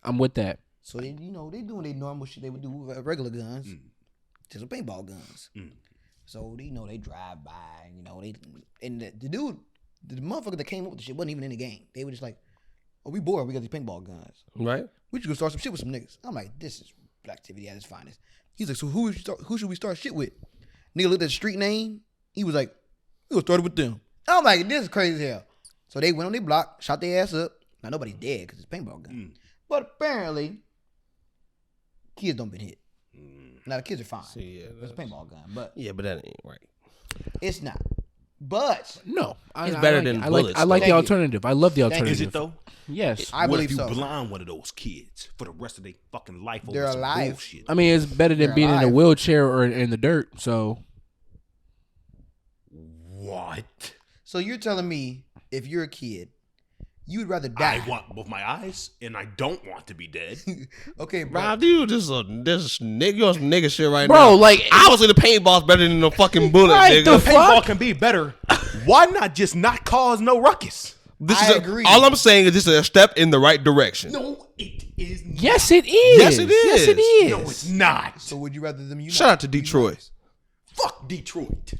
I'm with that. So they doing their normal shit they would do with regular guns, just with paintball guns. So they drive by, the dude, the motherfucker that came up with the shit wasn't even in the game. They were just like, oh, we bored, we got these paintball guns. Right? We should go start some shit with some niggas. I'm like, this is black activity at its finest. He's like, so who should we start shit with? Nigga looked at the street name. He was like, we gonna start it with them. I'm like, this is crazy as hell. So they went on their block, shot their ass up. Now nobody's dead because it's paintball gun. But apparently, kids don't been hit. Now the kids are fine. See, yeah, it's a paintball gun, but but that ain't right. it's not. But No, It's better than bullets, I like though. the Thank you. alternative. I love the Thank you. alternative. Is it though? Yes. I What believe if you so. blind one of those kids for the rest of their fucking life over They're some alive. bullshit? I mean, it's better than They're being in a alive. wheelchair or in the dirt. So What? So you're telling me if you're a kid, you would rather die? I want both my eyes, and I don't want to be dead. Okay, bro. Rob, you just this nigga, you on some nigga shit right Bro, now. like- obviously the paintball's better than the fucking bullet, Right, nigga. the Paintball fuck? can be better. Why not just not cause no ruckus? I agree. All I'm saying is this is a step in the right direction. No, it is not. yes, it is. Yes, it Yes, it is. is. No, it's not. So would you rather them unite? Shout out to Detroit. Fuck Detroit.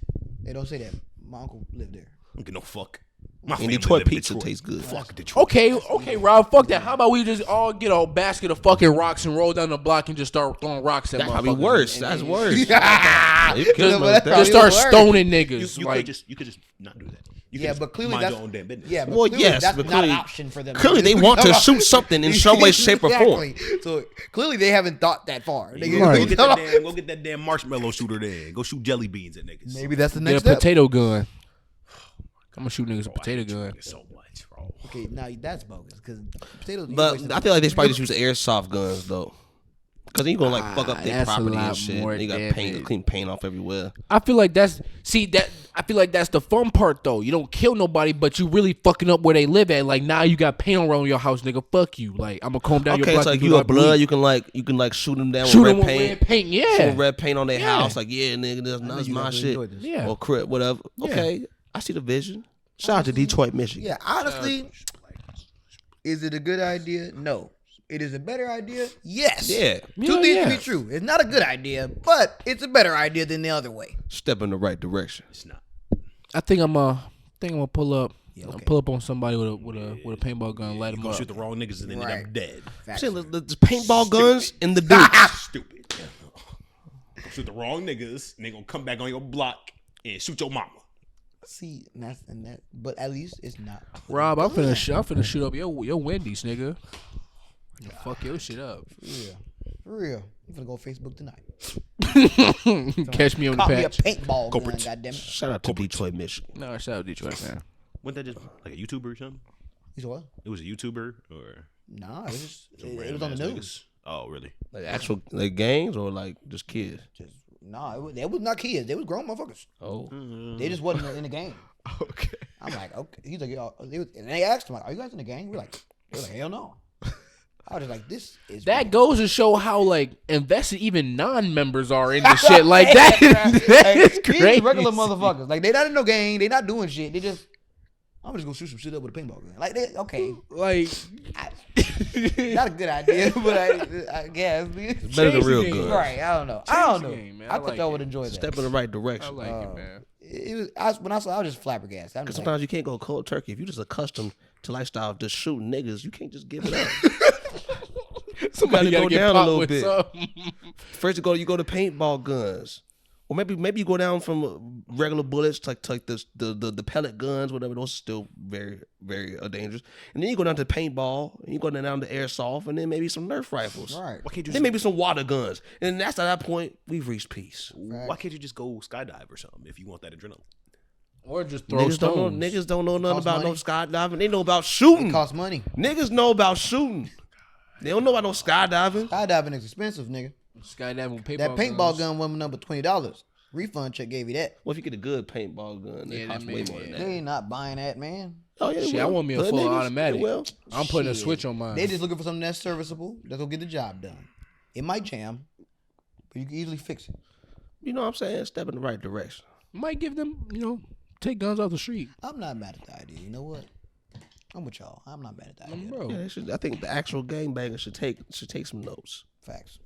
They don't say that. My uncle lived there. I don't give no fuck. My And family Detroit live in pizza Detroit. tastes good. Fuck Detroit. Okay, Rob. Fuck that. How about we just all get a basket of fucking rocks and roll down the block and just start throwing rocks at That might be motherfuckers? worse. That's worse. Yeah. You kill No, him but like that's that. probably Just start worse. stoning niggas. You like, could just not do that. You Yeah, could just but clearly mind that's your own damn business. Yeah, but Well, clearly yes, that's but not clearly- an option for them. Clearly, they want to shoot something in some way, shape, or form. Exactly. So clearly, they haven't thought that far. They- Right. Go get that damn marshmallow shooter then. Go shoot jelly beans at niggas. Maybe that's the get next a step. potato gun. I'm gonna shoot niggas with a potato gun. So much, bro. Okay, now that's bogus because potatoes. But I feel like they should probably just use airsoft guns though. Cause you gonna like fuck up their that's a property lot and shit. more They got damage. clean paint off everywhere. I feel like that's I feel like that's the fun part though. You don't kill nobody, but you really fucking up where they live at. Like now you got paint around your house, nigga. Fuck you. Like I'm gonna comb down your Okay, block. so like and do you a that blood, bleed. you can like shoot them down Shoot with them red with paint. red paint. Shoot Yeah. red paint on their Yeah. house. Like yeah, nigga, that's my shit. Yeah. Or crip, whatever. Yeah. Okay, I see the vision. Shout out to Detroit, Michigan. Yeah, honestly, is it a good idea? No. It is a better idea? Yes. Yeah. Two things can be true. It's not a good idea, but it's a better idea than the other way. Step in the right direction. It's not. I think I'm gonna pull up. Yeah, okay. Pull up on somebody with a paintball gun, light You them gonna up. shoot the wrong niggas and then they end up dead. Facts. Saying the paintball guns in the dude. Stupid. Gonna shoot the wrong niggas and they gonna come back on your block and shoot your mama. See, but at least it's not. Rob, I'm finna shoot up your Wendy's, nigga. Fuck your shit up. Yeah. For real. I'm gonna go Facebook tonight. Catch me on the Call me a patch. paintball gun, Corporate. goddammit. Shout out to Detroit, Michigan. No, shout out Detroit, man. Wasn't that just like a YouTuber or something? You saw what? It was a YouTuber or Nah, it was just some it was random on the ass news. niggas? Oh, really? Like actual like gangs or like just kids. It was not kids. They was grown motherfuckers. Oh, They just wasn't in the game. Okay. I'm like, okay. He's like, and they asked him, like, are you guys in the gang? They were like, hell no. I was just like, this is That wrong. goes to show how like invested even non-members are in this shit. Like that is These crazy. regular motherfuckers. Like they not in no gang. They not doing shit. They just, I'm just gonna shoot some shit up with a paintball gun. Like, okay, Like not a good idea, but I guess it's better than real Change the good. game. right. I don't know. Change the game, man. I I thought like y'all it. would enjoy that. Step in the right I direction. like it, man. When I saw, I was just flabbergasted. I'm Because just like, sometimes you can't go cold turkey. If you're just accustomed to lifestyle of just shooting niggas, you can't just give it up. Somebody gotta gotta go get down a popped little with bit. something. First you go to paintball guns. Or maybe you go down from regular bullets to like the pellet guns, whatever. Those are still very, very dangerous. And then you go down to paintball, and you go down to airsoft, and then maybe some Nerf rifles. right. Why can't you Then maybe some water guns. And that's at that point, we've reached peace. why can't you just go skydive or something if you want that adrenaline? Or just throw Niggas stones. don't know nothing Cost about no money. skydiving. They know about shooting. It costs money. Niggas know about shooting. They don't know about no skydiving. Skydiving is expensive, nigga. Skydiving with paintball That paintball gun went number $20. Refund check gave you that. Well, if you get a good paintball gun, it Yeah, costs that way may- more than yeah. that. They ain't not buying that, man. Oh yeah, they Shit, I will. want me a Hood full niggas, automatic. they will. I'm putting a Shit. switch on mine. They just looking for something that's serviceable that'll get the job done. It might jam, but you can easily fix it. You know what I'm saying? Step in the right direction. Might give them, take guns off the street. I'm not mad at the idea. You know what? I'm with y'all. I'm not mad at the idea. Bro. Yeah, they should, I think the actual gangbangers should take some notes. Facts.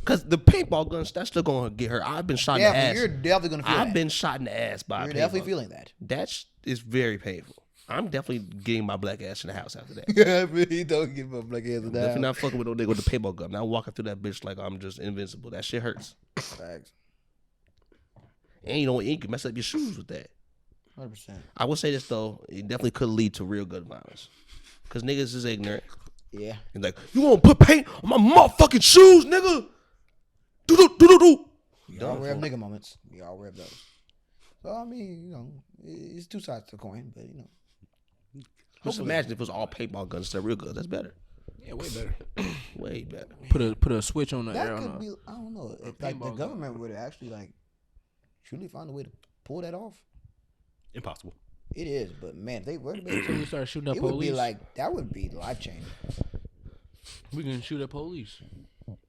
Cause the paintball guns, that's still gonna get hurt. I've been shot in the Yeah, ass. you're definitely gonna feel I've that. been shot in the ass by a You're paintball definitely gun. feeling that. That is very painful. I'm definitely getting my black ass in the house after that. Yeah, really don't give up black hands Definitely not fucking with no nigga with the paintball gun. Not walking through that bitch like I'm just invincible. That shit hurts. Facts. And you can mess up your shoes with that. 100%. I will say this though, it definitely could lead to real gun violence. Cause niggas is ignorant. Yeah. And like, you wanna put paint on my motherfucking shoes, nigga? Do. We all aware of nigga moments. We all aware of those. So I mean, it's two sides to the coin, but Just imagine if it was all paintball guns instead of real guns. That's better. Yeah, way better. Way better. Put a switch on the air. that On could be. I don't know. If like the paintball government would actually truly find a way to pull that off, Impossible. it is. But man, if they were to be, So we start shooting up it would police. be like that would be life changing. We can shoot at police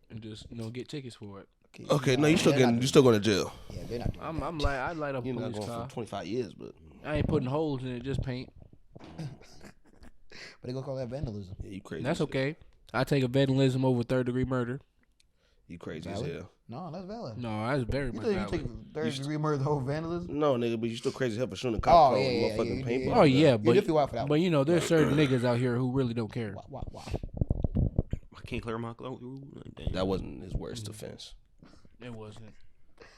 and just get tickets for it. Okay, no, you still going to jail. Yeah, they're not doing I'm like I'd light up a You're not police going car. for 25 years, but I ain't putting holes in it, just paint. But they gonna call that vandalism. yeah, you crazy. That's as hell. okay. I take a vandalism over third-degree murder. You crazy Valid? as hell. No, that's valid. No, that's very You much think you valid. take third degree murder over vandalism? No, nigga, but you still crazy as hell for shooting a cop Oh, car yeah, with yeah, a motherfucking yeah, paintball yeah. Oh gun. yeah, You're but definitely wild for that one. there's certain niggas out here who really don't care. Wow. I can't clear my clothes. That wasn't his worst offense. It wasn't.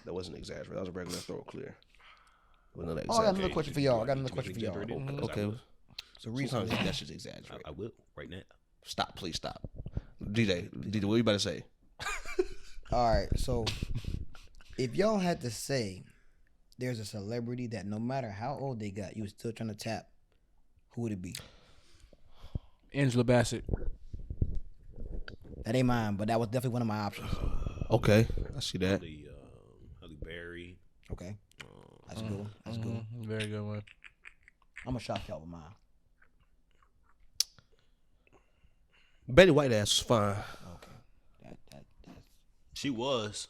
That wasn't exaggerated. That was a regular throw clear. Wasn't that Oh, I got exaggerated. another question for y'all. I got another To make question for it y'all. exaggerated? 'Cause I Okay. will. So Sometimes recently, that shit's exaggerated. I will right now. Stop, please stop. DJ, what you about to say? all right. So if y'all had to say there's a celebrity that no matter how old they got, you was still trying to tap, who would it be? Angela Bassett. That ain't mine, but that was definitely one of my options. Okay, I see that. Halle Berry. Okay, that's good. That's good. Very good one. I'm gonna shock y'all with mine. Betty White ass was fine. Okay, that's She was.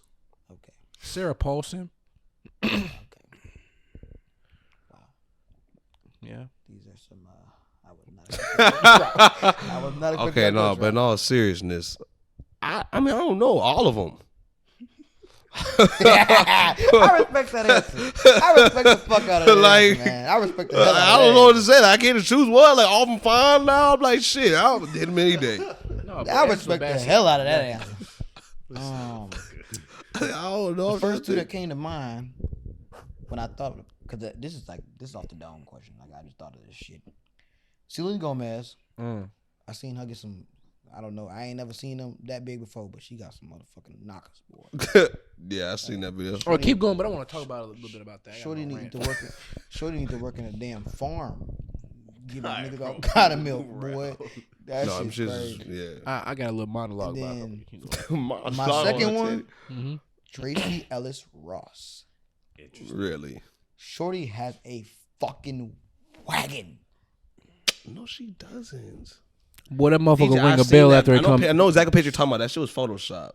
okay. Sarah Paulson. Okay. Wow, Yeah. these are some. I was not. Okay, no, but in all seriousness, I mean, I don't know all of them. I respect that answer. I respect the fuck out of that answer, man. I respect the hell out of that. I don't know what to say. I can't choose one. Like all of them fine now. I'm like shit. I'll hit them any day. No, I respect the hell out of that answer. I don't know. The first two that came to mind when I thought, because this is off the dome question. Like I just thought of this shit. Selena Gomez. I seen her get some. I don't know. I ain't never seen them that big before, but she got some motherfucking knockers, boy. Yeah, I seen that video. Or keep going, but I want to talk about a little bit about that. Shorty need to work. Shorty need to work in a damn farm. Give a niggas all kind of milk, boy. That No, I'm shit's just crazy. yeah. I got a little monologue about And it. My second one, Tracy Ellis Ross. Really? Shorty has a fucking wagon. No, she doesn't. Boy, that motherfucker DJ, I ring a seen bell that. after it come. I know exactly what picture you're talking about. That shit was Photoshop.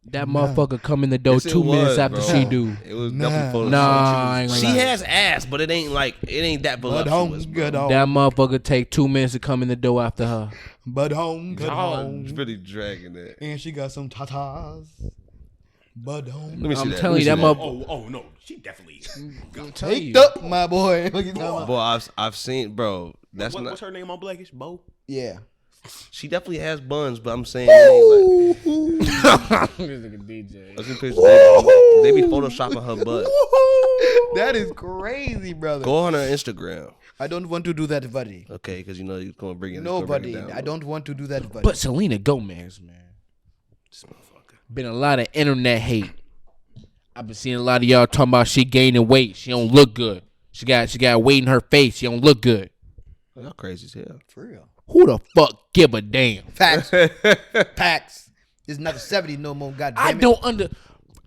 That motherfucker come in the door Yes, it 2 minutes was, after bro. she do. It was definitely Photoshop. Nah, I ain't gonna She lie. has ass, but it ain't that voluptuous. Bro. That motherfucker take 2 minutes to come in the door after her. But home, good Oh, home. really dragging that. And she got some tatas. But home. Let me see I'm that. telling you, Let that me see motherfucker. Oh no, she definitely. I'm telling you. Take up, my boy. What you talking about? Boy, I've seen, bro. That's What's not. her name on Blackish? Bo. Yeah. She definitely has buns, but I'm saying it ain't like. DJ. I seen pictures, they be photoshopping her butt. That is crazy, brother. Go on her Instagram, I don't want to do that, buddy. okay? Because you know you're gonna bring it. Nobody. I don't want to do that, buddy. But Selena Gomez, man. This motherfucker. Been a lot of internet hate. I've been seeing a lot of y'all talking about she gaining weight. She don't look good. She got weight in her face. She don't look good. Y'all crazy as hell. For real. Who the fuck give a damn? Facts. Facts. It's not a 70 no more, goddamn it.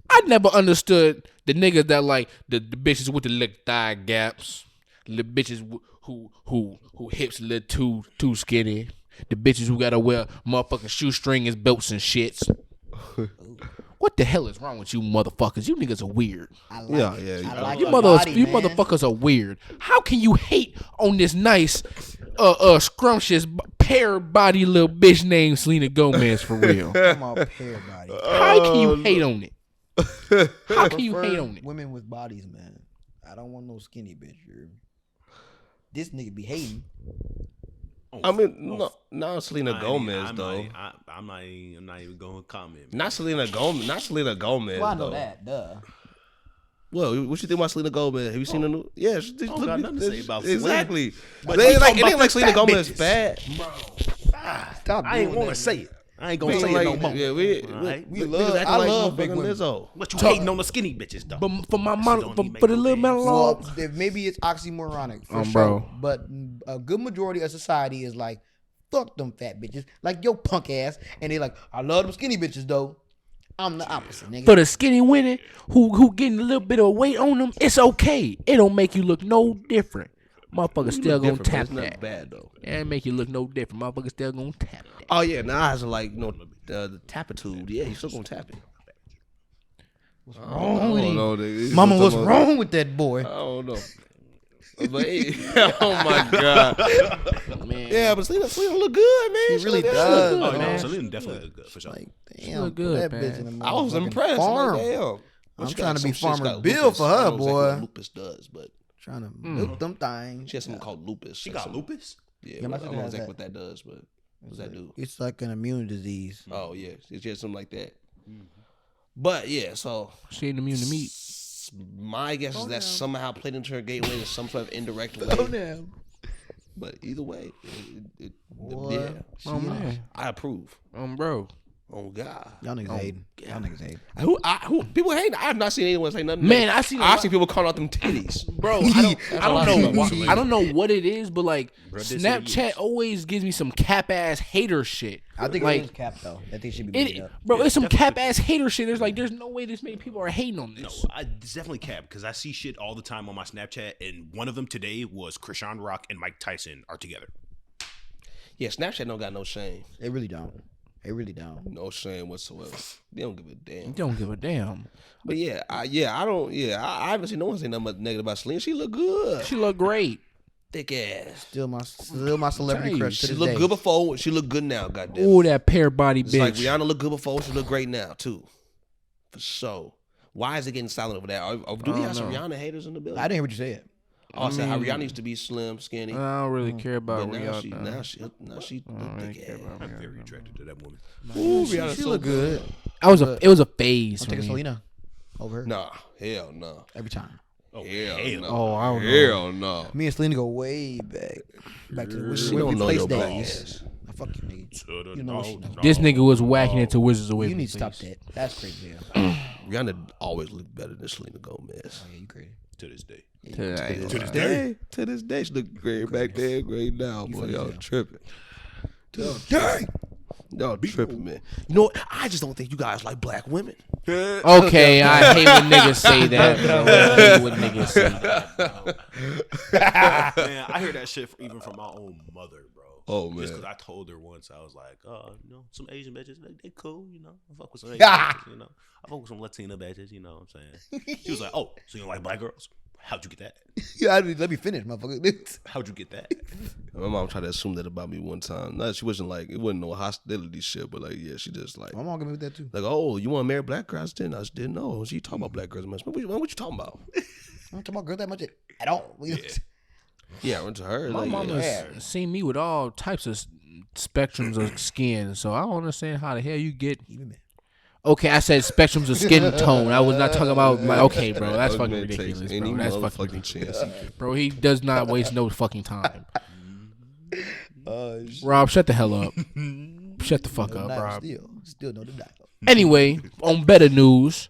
I never understood the niggas that like the bitches with the little thigh gaps, the bitches who hips a little too skinny, the bitches who gotta wear motherfucking shoestrings, belts and shits. What the hell is wrong with you motherfuckers? You niggas are weird. I like Yeah, it. yeah, I yeah. like You your body, man. motherfuckers are weird. How can you hate on this nice, scrumptious, pear body little bitch named Selena Gomez for real? Come on, pear body. How can you hate on it? How can you Prefer hate on it? Women with bodies, man. I don't want no skinny bitch. This nigga be hating. I mean, not Selena Gomez I'm though. I'm not even going to comment. Not Selena Gomez. Not Selena Gomez. Well, I know though. that. Duh. Well, what you think about Selena Gomez? Have you seen the new? Yeah, she don't got nothing to say about Selena. exactly. But But it you talking ain't about like them Selena fat Gomez bitches. fat. Stop. I ain't doing want that, to say man. it. I ain't gonna We say like, it no more. yeah, we Alright. We niggas love. acting I like love big motherfucking women. Lizzo. What you hating on the skinny bitches though? But for my Shit mon- don't for, even make for the no little damn monologue, Well, maybe it's oxymoronic for sure. bro. But a good majority of society is like, fuck them fat bitches, like yo punk ass, and they like, I love them skinny bitches though. I'm the opposite, nigga. for the skinny women who getting a little bit of weight on them, it's okay. It don't make you look no different. Motherfucker still gonna Different, but tap it's not that. bad though. It ain't make you look no different. Motherfucker still gonna tap that. Oh yeah, now eyes are like the tapitude. Yeah, you still gonna tap it. What's wrong with him? Know, Mama, what's wrong with that boy? I don't know. But oh my god, Man. yeah, but Selena look good, man. She really look does. good. Oh man. no, Selena definitely look good for sure. Like, She damn, look good, put that bitch man. in a I was motherfucking impressed. Farm. Like, damn. I'm She trying got to be some shit Farmer called Bill lupus. for I her, don't know exactly boy. what lupus does, but Trying to milk them things. she has something called lupus. She That's got some- lupus. Yeah, Yeah, my I don't sister know has exactly that. what that does, but what does that do? It's like an immune disease. Oh yeah, it's just something like that. But yeah, so She ain't immune to meat. my guess is that somehow played into her gateway in some sort of indirect way. damn. But either way, Boy, yeah, Oh man. I approve. Bro. Oh God. Y'all niggas hating. Y'all niggas hating. Who people hating? I have not seen anyone say nothing. Man, I've seen people calling out them titties. Bro, I don't know. That's I don't know what it is, but like Bro, this shit is. Snapchat always gives me some cap ass hater shit. I think like, it is cap though. I think it should be made up. Bro, it's some cap ass hater shit. There's no way this many people are hating on this. No, it's definitely cap because I see shit all the time on my Snapchat, and one of them today was Krishan Rock and Mike Tyson are together. Yeah, Snapchat don't got no shame. They really don't. They really don't. No shame whatsoever. They don't give a damn. Don't give a damn. But I haven't seen no one say nothing but negative about Selena. She look good. She look great. Thick ass. Still my celebrity crush. She looked good before. She look good now. Goddamn. Ooh, that pear body It's bitch. like Rihanna looked good before. She look great now too. For sure. Why is it getting silent over there? Do we have some Rihanna haters in the building? I didn't hear what you said. I said how Rihanna used to be slim, skinny. I don't really care about But Rihanna. now she look thick ass. I'm very attracted to that woman. Ooh, Rihanna She so look good. It was a phase I'm for taking me. Selena over her Nah, hell no. every time. Hell no. Oh, I don't know. Hell no. Me and Selena go way back. Back to the She when don't we know place your days. balls. Now, fuck you, nigga. You know what she know. This nigga was whacking into Wizards away. You from need to the stop face. that. That's crazy. Yeah. Rihanna always looked better than Selena Gomez. Oh, yeah, you crazy. To this day. To this day, she look great back then, great now. Boy, y'all tripping. Dang. Y'all tripping, man. You know what? I just don't think you guys like black women. Okay, I hate when niggas say that, bro. I hate when niggas say that. Man, I hear that shit even from my own mother, bro. Oh, man. Just because I told her once, I was like, some Asian bitches, they cool, you know. I fuck with some Asian bitches, you know. I fuck with some Latina bitches, you know what I'm saying. She was like, oh, so you don't like black girls? How'd you get that? Yeah, let me finish, motherfucker. How'd you get that? My mom tried to assume that about me one time. No, she wasn't like, it wasn't no hostility shit, but like, yeah, she just like, My mom gave me that too. like, oh, you want to marry black girls? I just didn't know. She talking about black girls much. What you talking about? I don't talk about girls that much at all. Yeah, I went to her. My like, mama's yeah. seen me with all types of spectrums of skin, so I don't understand how the hell you get. Okay, I said spectrums of skin tone. I was not talking about my. Okay, bro, that's That fucking man ridiculous, takes bro. any That's motherfucking fucking chance. bro. He does not waste no fucking time. Rob, shut the hell up. Shut the fuck up, Rob. Still know the dial. Anyway, on better news,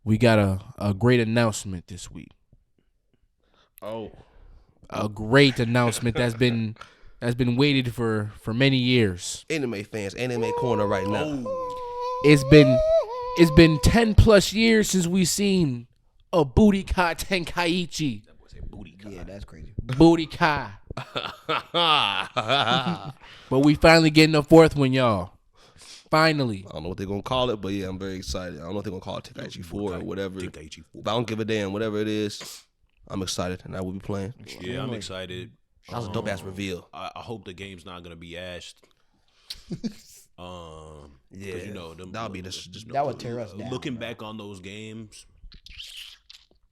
we got a great announcement this week. Oh. A great announcement that's been waited for many years. Anime fans, anime corner right now. It's been 10 plus years since we seen a booty kai Tenkaichi. Yeah, that's crazy. Booty kai. But we finally getting a fourth one, y'all. Finally. I don't know what they're gonna call it, but yeah, I'm very excited. I don't know if they're gonna call it Tenkaichi 4 or whatever. Tenkaichi 4. But I don't give a damn, whatever it is. I'm excited, and I will be playing. Yeah, I'm excited. That was a dope ass reveal. I hope the game's not gonna be ashed. Yeah, you know them, that'll be just That would tear us down. Looking back on those games,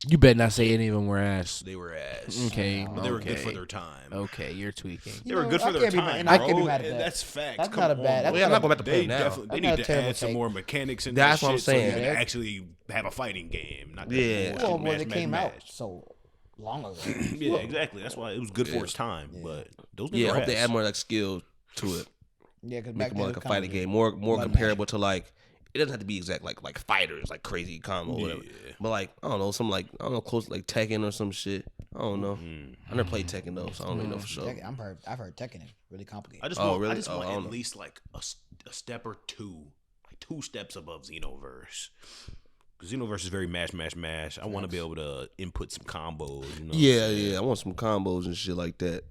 You better not say any of them were ass. they were ass. Okay. But they were good for their time. Okay, you're tweaking. They were good for their time. I can't be mad at And that. that's facts. That's Come not a on, bad- bro. that's not I'm not going back to play They now. definitely That's they not need a to terrible add some take. more mechanics in That's that what I'm shit so saying. you can actually have a fighting game. Not that Yeah. bullshit Well, when match, it match, came out match. so long ago. Yeah, exactly. That's why it was good for its time. But those Yeah, I were hope they ass. add more like skill to it. Yeah, because Make back it more then like a it kinda fighting was game, more blood comparable to like. It doesn't have to be exact like fighters, like crazy combo, or whatever. Yeah. But like I don't know, some like I don't know, close like Tekken or some shit. I don't know. I never played Tekken though, so I don't really know for sure. Tekken, I've heard Tekken is really complicated. I just Oh, want, really? I just Oh, want I don't at know. least like a step or two, like 2 steps above Xenoverse. Because Xenoverse is very mash. I want to be able to input some combos. You know what I'm Yeah, saying? yeah. I want some combos and shit like that.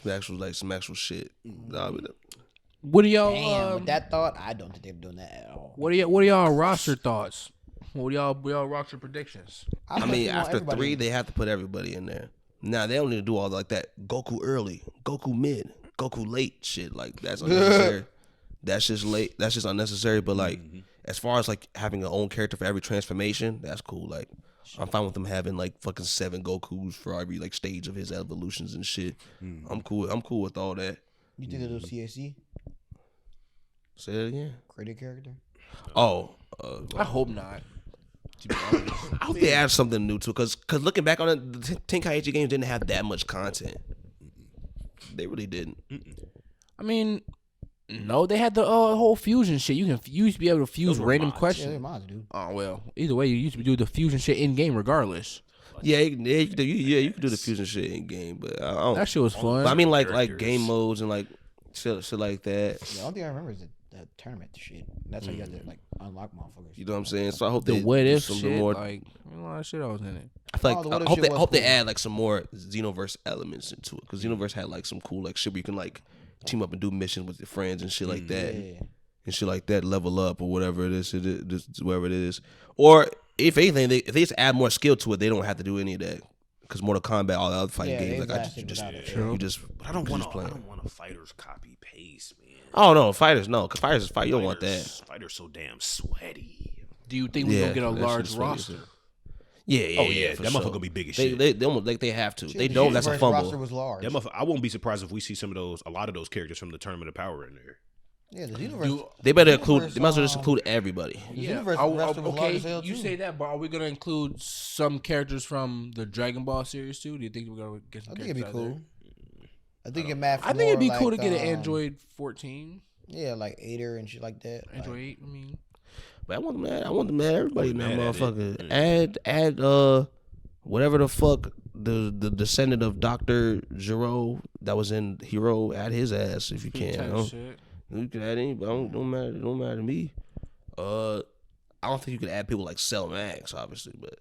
Some actual shit. Nah, but, What are y'all? Damn, with that thought, I don't think they're doing that at all. What are y'all roster thoughts? What are y'all roster predictions? I mean, after 3, they have to put everybody in there. Now they don't need to do all like that. Goku early, Goku mid, Goku late shit. Like that's unnecessary. That's just late. That's just unnecessary. But like, as far as like having an own character for every transformation, that's cool. Like, I'm fine with them having like fucking 7 Gokus for every like stage of his evolutions and shit. I'm cool. I'm cool with all that. You think they'll do CAC? Say that again. Creative character? Oh, I hope not. I hope they add something new too. Cause looking back on it, the Tenkaichi games didn't have that much content. They really didn't. I mean, No, they had the whole fusion shit. You used to be able to fuse Those were random mods. questions. Yeah, they're mods, dude. Oh well, either way, you used to do the fusion shit in game regardless. Yeah, you can do the fusion shit in game, but I don't. That shit was fun. But I mean, like Characters. game modes and like shit like that. The only thing I remember is the tournament shit. That's how you got to like unlock motherfuckers. You know what I'm saying? So I hope the they what do if something shit, more. like a lot of shit I was in it. I feel Oh, the like what I if shit I was hope they cool. add like some more Xenoverse elements into it because Xenoverse had like some cool like shit where you can like team up and do missions with your friends and shit like that. Yeah. And shit like that, level up or whatever it is, wherever it is. Or if anything, if they just add more skill to it, they don't have to do any of that. Because Mortal Kombat, all the other fighting Yeah, games, they like lasted without it. you just, But I don't want play. I don't want a fighter's copy paste, man. Oh no, fighters no, because fighters is fight. You don't want that. Fighters so damn sweaty. Do you think we're gonna get a that large shit's funny as roster? hell. Yeah, Oh yeah, for that sure. motherfucker gonna be big as They shit. they have to. Shit, They the don't. That's a universe roster fumble. was large. That motherfucker, I won't be surprised if we see a lot of those characters from the Tournament of Power in there. Yeah, the universe. They better the include. universe, They might as well just include everybody. The universe roster was large as hell, you too. say that, but are we gonna include some characters from the Dragon Ball series too? Do you think we're gonna get some? I think it'd be characters out cool. I think it matters. there? I think it'd be cool to get an Android 14, Yeah, like Ader and shit like that. Android Like, 8. I mean, But I want them. I want them. Everybody in that mad at it. motherfucker. Add. Whatever the fuck the descendant of Dr. Giro that was in Hero. Add his ass if you can. type You know? shit. You can add anybody. Don't matter. Don't matter to me. I don't think you could add people like Cell Max, obviously, but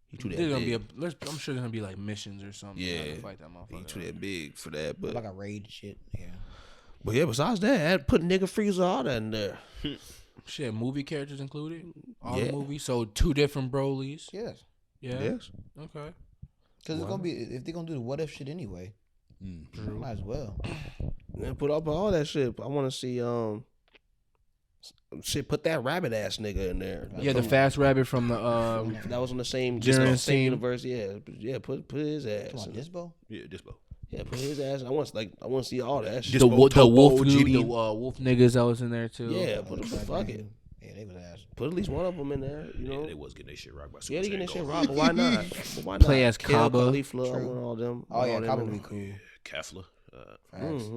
he too that There's gonna big. be I'm sure there's gonna be like missions or something. Yeah. to fight that He motherfucker. too that big for that. But like a raid shit. Yeah. Besides that, put nigga freezer all that in there. Shit, movie characters included. All Yeah. the movies. So 2 different Brolys. Yes. Yeah. Yes. Okay. Because it's gonna be if they're gonna do the what if shit anyway. Might as well. Man, put up all that shit. I want to see shit. Put that rabbit ass nigga in there. Yeah, the fast rabbit from the That was on the same Jiren's same team. universe. Yeah. Put his ass. Come on, in it. Dispo. Yeah, Dispo. Yeah, put his ass. I want to see all that shit. the Dispo, Topo, wolf dude, GD. the wolf niggas that was in there too. Yeah, put fuck it. Yeah, they was ass. Put at least one of them in there. You know. Yeah, they was getting their shit rocked by Super Yeah, they getting Saiyan that shit Gold. robbed, but why not? But why Play not? as Kill Kaba. Caulifla, I True. want all them. Oh yeah, all them Kaba in would be there. cool. Kefla. Facts.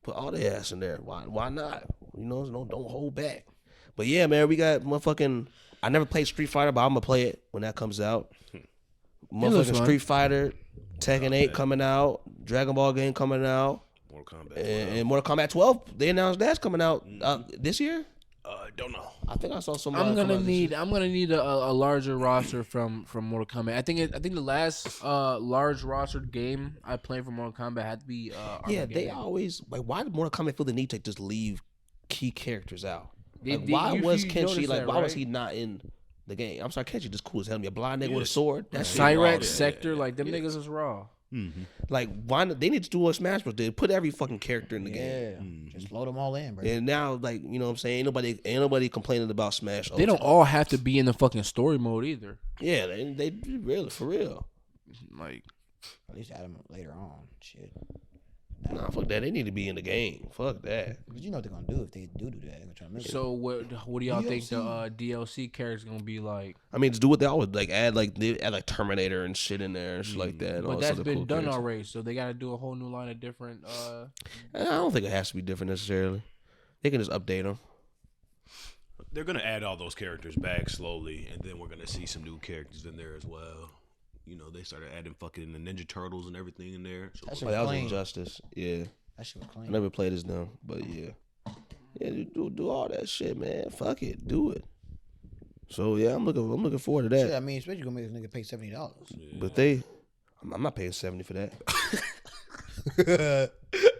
Put all their ass in there. Why not? You know, don't hold back. But yeah, man, we got motherfucking. I never played Street Fighter, but I'm gonna play it when that comes out. looks Motherfucking fun. Street Fighter, Tekken 8 coming out, Dragon Ball game coming out, Mortal Kombat. and Mortal Kombat 12. They announced that's coming out this year. Don't know. I think I saw some. I'm come gonna out this need year. a larger roster from Mortal Kombat. I think the last large roster game I played for Mortal Kombat had to be Yeah, they Armageddon. always like. Why did Mortal Kombat feel the need to just leave key characters out? Like, They- why you- was you Kenshi noticed like? that, Why was right? he not in the game? I'm sorry, Kenshi just cool as hell. Me a blind nigga with a Yes. sword. That's shit raw, Cyrex dude. Sector, like them niggas is raw. Like why not, they need to do what Smash Bros did. Put every fucking character in the game. Yeah. Just load them all in, bro. And now, like you know, what I'm saying, ain't nobody complaining about Smash. They don't all have to be in the fucking story mode either. Yeah, they really for real. Like At least add them later on. Shit. Nah, fuck that. They need to be in the game. Fuck that. But you know what they're gonna do if they do that. They're gonna try to make it. so, what do y'all think the DLC character's gonna be like? I mean, just do what they always like. Add like Terminator and shit in there and shit like that. and all But this that's other been cool done characters. already, so they got to do a whole new line of different. I don't think it has to be different necessarily. They can just update them. They're gonna add all those characters back slowly, and then we're gonna see some new characters in there as well. You know, they started adding fucking the Ninja Turtles and everything in there. So That Oh, shit that was clean. Injustice. Yeah, That shit was I clean. never played as them, but yeah, do all that shit, man. Fuck it, do it. So yeah, I'm looking forward to that. Shit, I mean, especially gonna make this nigga pay $70. But I'm not paying 70 for that.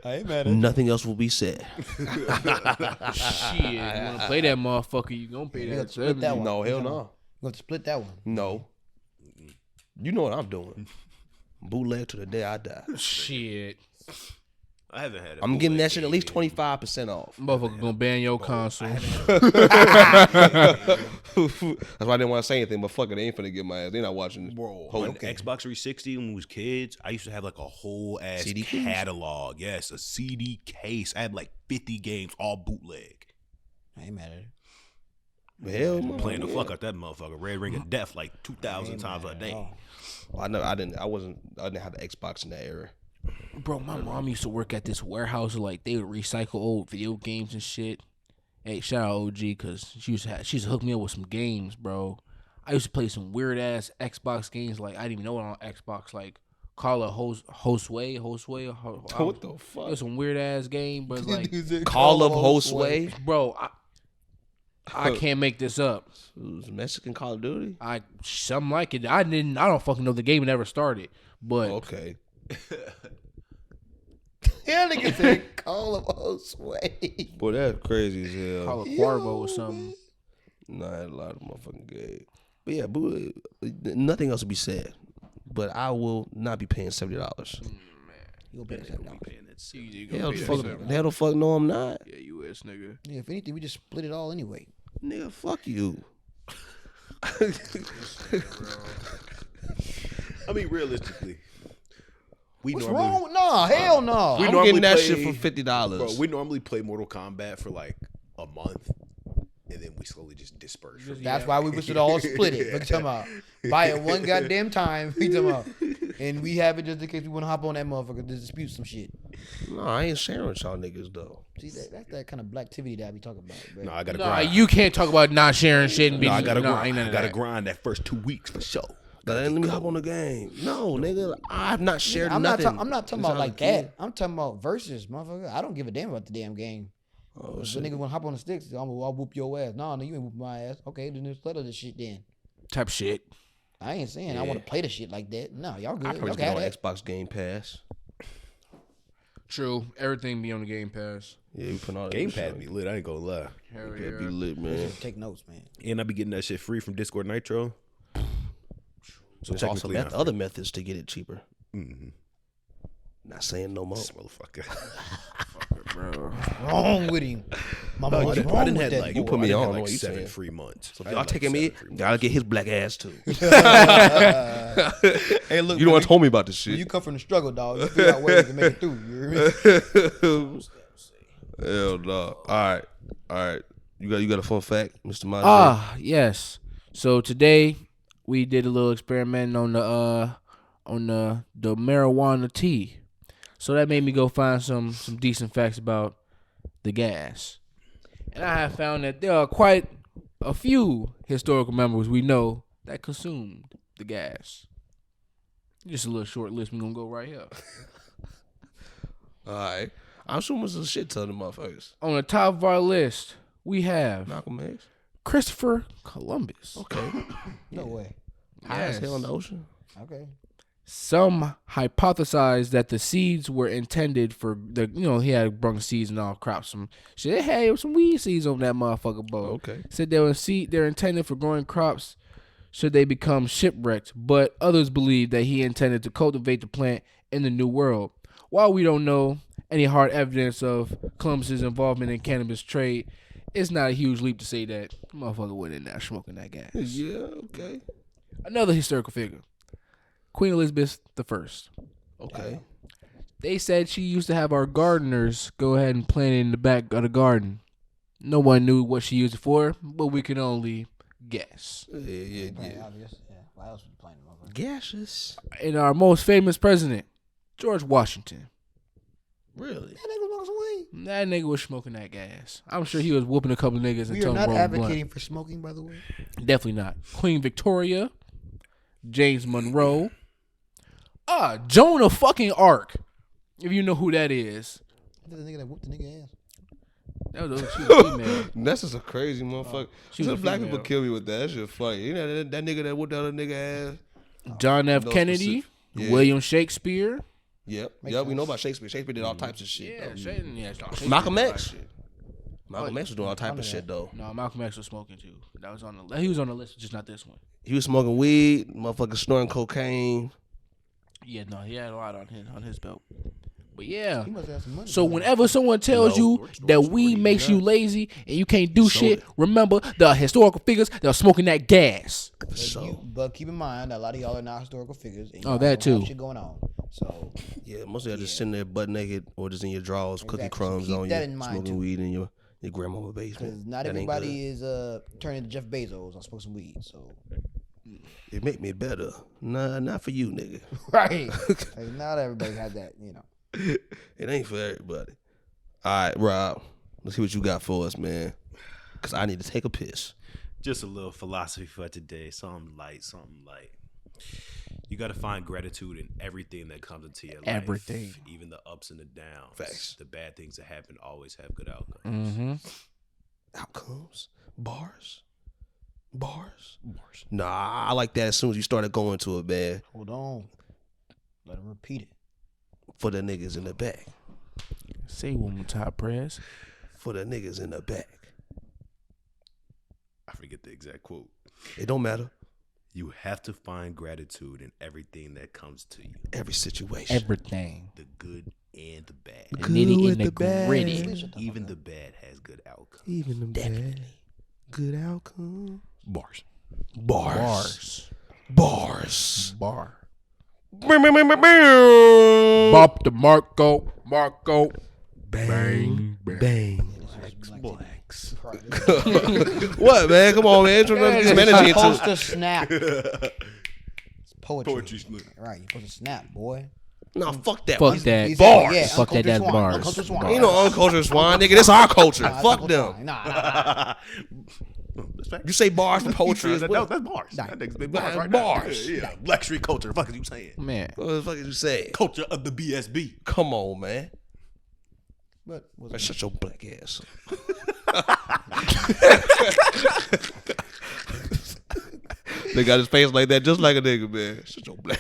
I ain't mad Nothing else will be said. Shit, you want to play that motherfucker? You gonna pay You got that? to split that one. No, hell You no. gonna split that one. No. You know what I'm doing. Bootleg to the day I die. Shit, I haven't had. I'm getting that shit at least 25% off. motherfucker gonna ban your console. That's why I didn't want to say anything, but fuck it, they ain't finna get my ass. They not watching this. Bro, whole on Xbox 360 when we was kids, I used to have like a whole ass CD case? catalog. Yes, a CD case. I had like 50 games, all bootleg. I ain't mad at it. Hell no. Playing the fuck out that motherfucker. Red Ring of Death like 2,000 times a day. Oh. I didn't have the Xbox in that era. Bro, my mom used to work at this warehouse. Like, they would recycle old video games and shit. Hey, shout out OG, because she used to hook me up with some games, bro. I used to play some weird-ass Xbox games. Like, I didn't even know it on Xbox. Like, Call of Hostway. What the fuck? It was some weird-ass game, but like... Call of Hostway? Bro, I can't make this up. It was Mexican Call of Duty? Something like it. I don't fucking know the game never started. But... Okay. Yeah, nigga said Call of Hostway. Boy, that's crazy as hell. Call of Cuervo or something. Nah, I had a lot of motherfucking games. But yeah, boo, nothing else to be said. But I will not be paying $70. You'll pay $70. Hell the fuck no, I'm not. Yeah, you is, nigga. Yeah, if anything, we just split it all anyway. Nigga, fuck you. I mean, realistically, What's wrong? Nah, hell no. I'm getting that shit for $50. Bro, we normally play Mortal Kombat for like a month, and then we slowly just disperse. That's why we should all split it. Look, talking about buy it one goddamn time. We talking about, and we have it just in case we want to hop on that motherfucker to dispute some shit. No, I ain't sharing with y'all niggas though. See, that's that kind of black activity that I be talking about. Bro. No, I gotta Nah, grind. you can't talk about not sharing shit and being. No, I gotta grind. Ain't none I of gotta that. grind that first 2 weeks for sure. Let me hop on the game. No, nigga, I've not shared nothing. I'm not talking about like that. I'm talking about versus, motherfucker. I don't give a damn about the damn game. Oh, If shit. a nigga want to hop on the sticks, I'll whoop your ass. No, you ain't whoop my ass. Okay, then just let this shit then. Type shit. I ain't saying I want to play the shit like that. No, y'all good. I probably Y'all just get got on that. Xbox Game Pass. True. Everything be on the Game Pass. Yeah, we put all that Game shit Pass on. be lit. I ain't gonna lie. Hell That yeah. be lit, man. Take notes, man. And I be getting that shit free from Discord Nitro. So There's also technically, I'm other methods to get it cheaper. Mm-hmm. Not saying no more. This motherfucker. Bro. Wrong with him. Mama, I what's didn't wrong have with that like boy? You put me I done had on, like what you 7 saying? free months. So I if had y'all like taking 7 me, free gotta months. get his black ass too. Hey, look, You the one told me about this when shit. you come from the struggle, dog, you figure out ways to make it through. You hear me? Hell no. All right. You got a fun fact, Mr. Maj? Yes. So today we did a little experiment on the marijuana tea. So that made me go find some decent facts about the gas. And I have found that there are quite a few historical members we know that consumed the gas. Just a little short list. We're going to go right here. All right. I'm assuming it's a shit ton of motherfuckers. On the top of our list, we have Malcolm X. Christopher Columbus. Okay. No way. High as hell in the ocean. Okay. Some hypothesize that the seeds were intended for he had brung seeds and all crops. Some shit. They had some weed seeds on that motherfucker boat. Okay. Said they're intended for growing crops should they become shipwrecked, but others believe that he intended to cultivate the plant in the New World. While we don't know any hard evidence of Columbus's involvement in cannabis trade, it's not a huge leap to say that the motherfucker went in there smoking that gas. Yeah, okay. Another historical figure, Queen Elizabeth I. Okay. They said she used to have our gardeners go ahead and plant it in the back of the garden. No one knew what she used it for, but we can only guess. Yeah. Obvious. Yeah. Why else would you playing the motherfucker? Gaseous. And our most famous president, George Washington. Really? That nigga smoking some weed. That nigga was smoking that gas. I'm sure he was whooping a couple of niggas and We are telling not them advocating for smoking, by the way. Definitely not. Queen Victoria, James Monroe, Joan of fucking Arc. If you know who that is. The nigga that whooped the nigga ass. That was she was female. That's just a crazy motherfucker. She was Some a black female. people kill me with that. That shit funny. You know that nigga that whooped the other nigga ass? John F. No Kennedy, specific- Yeah. William Shakespeare. Yep. Makes Yep, we sense. know about Shakespeare. Shakespeare did all types of shit. Yeah, though. Shakespeare. Malcolm X. Shit. Malcolm X was doing all type of shit though. No, Malcolm X was smoking too. That was on the. He was on the list, just not this one. He was smoking weed, motherfucker snorting cocaine. Yeah, no, he had a lot on his belt. But yeah. He must have some money. So whenever someone tells No, you that weed makes you lazy and you can't do shit, remember the historical figures that are smoking that gas. But keep in mind, a lot of y'all are not historical figures. And Oh, y'all that don't have too. Shit going on. So Yeah, most of y'all just sitting there butt naked or just in your drawers, cooking Exactly. So crumbs keep on that you, in mind, smoking too. weed in your grandma's basement. because not That ain't everybody good. is turning to Jeff Bezos on smoking some weed. So It make me better. Nah, not for you, nigga. Right. Like, not everybody had that, you know. It ain't for everybody. All right, Rob. Let's see what you got for us, man. Because I need to take a piss. Just a little philosophy for today. Something light. You got to find gratitude in everything that comes into your life. Everything. Even the ups and the downs. Facts. The bad things that happen always have good outcomes. Mm-hmm. Outcomes? Bars. Nah, I like that as soon as you started going to it, man. Hold on. Let him repeat it. For the niggas in the back. Say one more time, press. For the niggas in the back. I forget the exact quote. It don't matter. You have to find gratitude in everything that comes to you. Every situation. Everything. The good and the bad. The nitty Good, and the bad. gritty. Even the bad has good outcomes. Even the bad. Good outcome. Bars. Bars. Bar. Bang. Bop the Marco. Bang. Blacks. What, man? Come on, man. Introduce this energy You're supposed into. to snap. It's poetry. Poetry snap. Right, you're supposed to snap, boy. No, fuck that. Fuck that. He's Bars. Yeah, Fuck that, uncultured that's swine, bars. uncultured swine. Ain't no uncultured swine, nigga. This our culture. Nah, Fuck uncultured them. swine. Nah. You say bars for poetry as well. That's bars. Nah. That nigga's big Bars. bars. Bars. Yeah. Blackstreet culture. The fuck is you saying? Man. What the fuck is you saying? Culture of the BSB. Come on, man. But what's Man, it? shut your black ass up. They got his face like that, just like a nigga, man. Shut your black.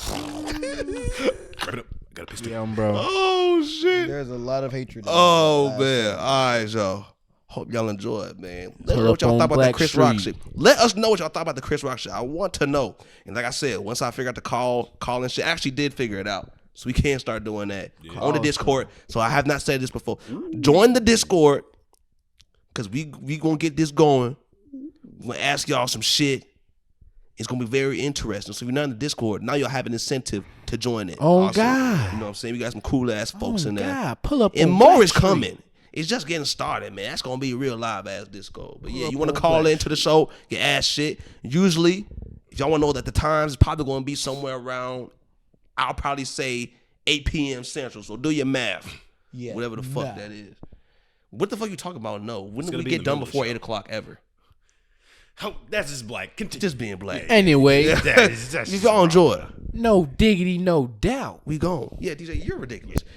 Wrap it up. Got a pistol. Yeah, bro. Oh shit. There's a lot of hatred. in Oh that. man. All right, y'all. Hope y'all enjoy it, man. Let us Pull know what up y'all on thought about the Chris Rock Blackstreet. shit. Let us know what y'all thought about the Chris Rock shit. I want to know. And like I said, once I figure out the call and shit, I actually did figure it out. So we can start doing that on the Discord. So I have not said this before. Join the Discord, because we gonna get this going. We're gonna ask y'all some shit. It's gonna be very interesting. So if you're not in the Discord, now you'll have an incentive to join it. Oh, Also, God. You know what I'm saying? We got some cool ass folks in there. God, pull up And on more is Blackstreet. coming. It's just getting started, man. That's gonna be a real live ass disco. But yeah, Pull you up want to on call Blackstreet. into the show, your ass shit. Usually, if y'all want to know that the times is probably gonna be somewhere around, I'll probably say 8 p.m. Central. So do your math. Yeah. Whatever the fuck that is. What the fuck you talking about? No. When did gonna we be get in the done middle of the before show. 8 o'clock ever? Oh, that's just black. Continue. Just being black. Anyway, That's If y'all enjoy it, no diggity, no doubt. we gone. Yeah, DJ, you're ridiculous.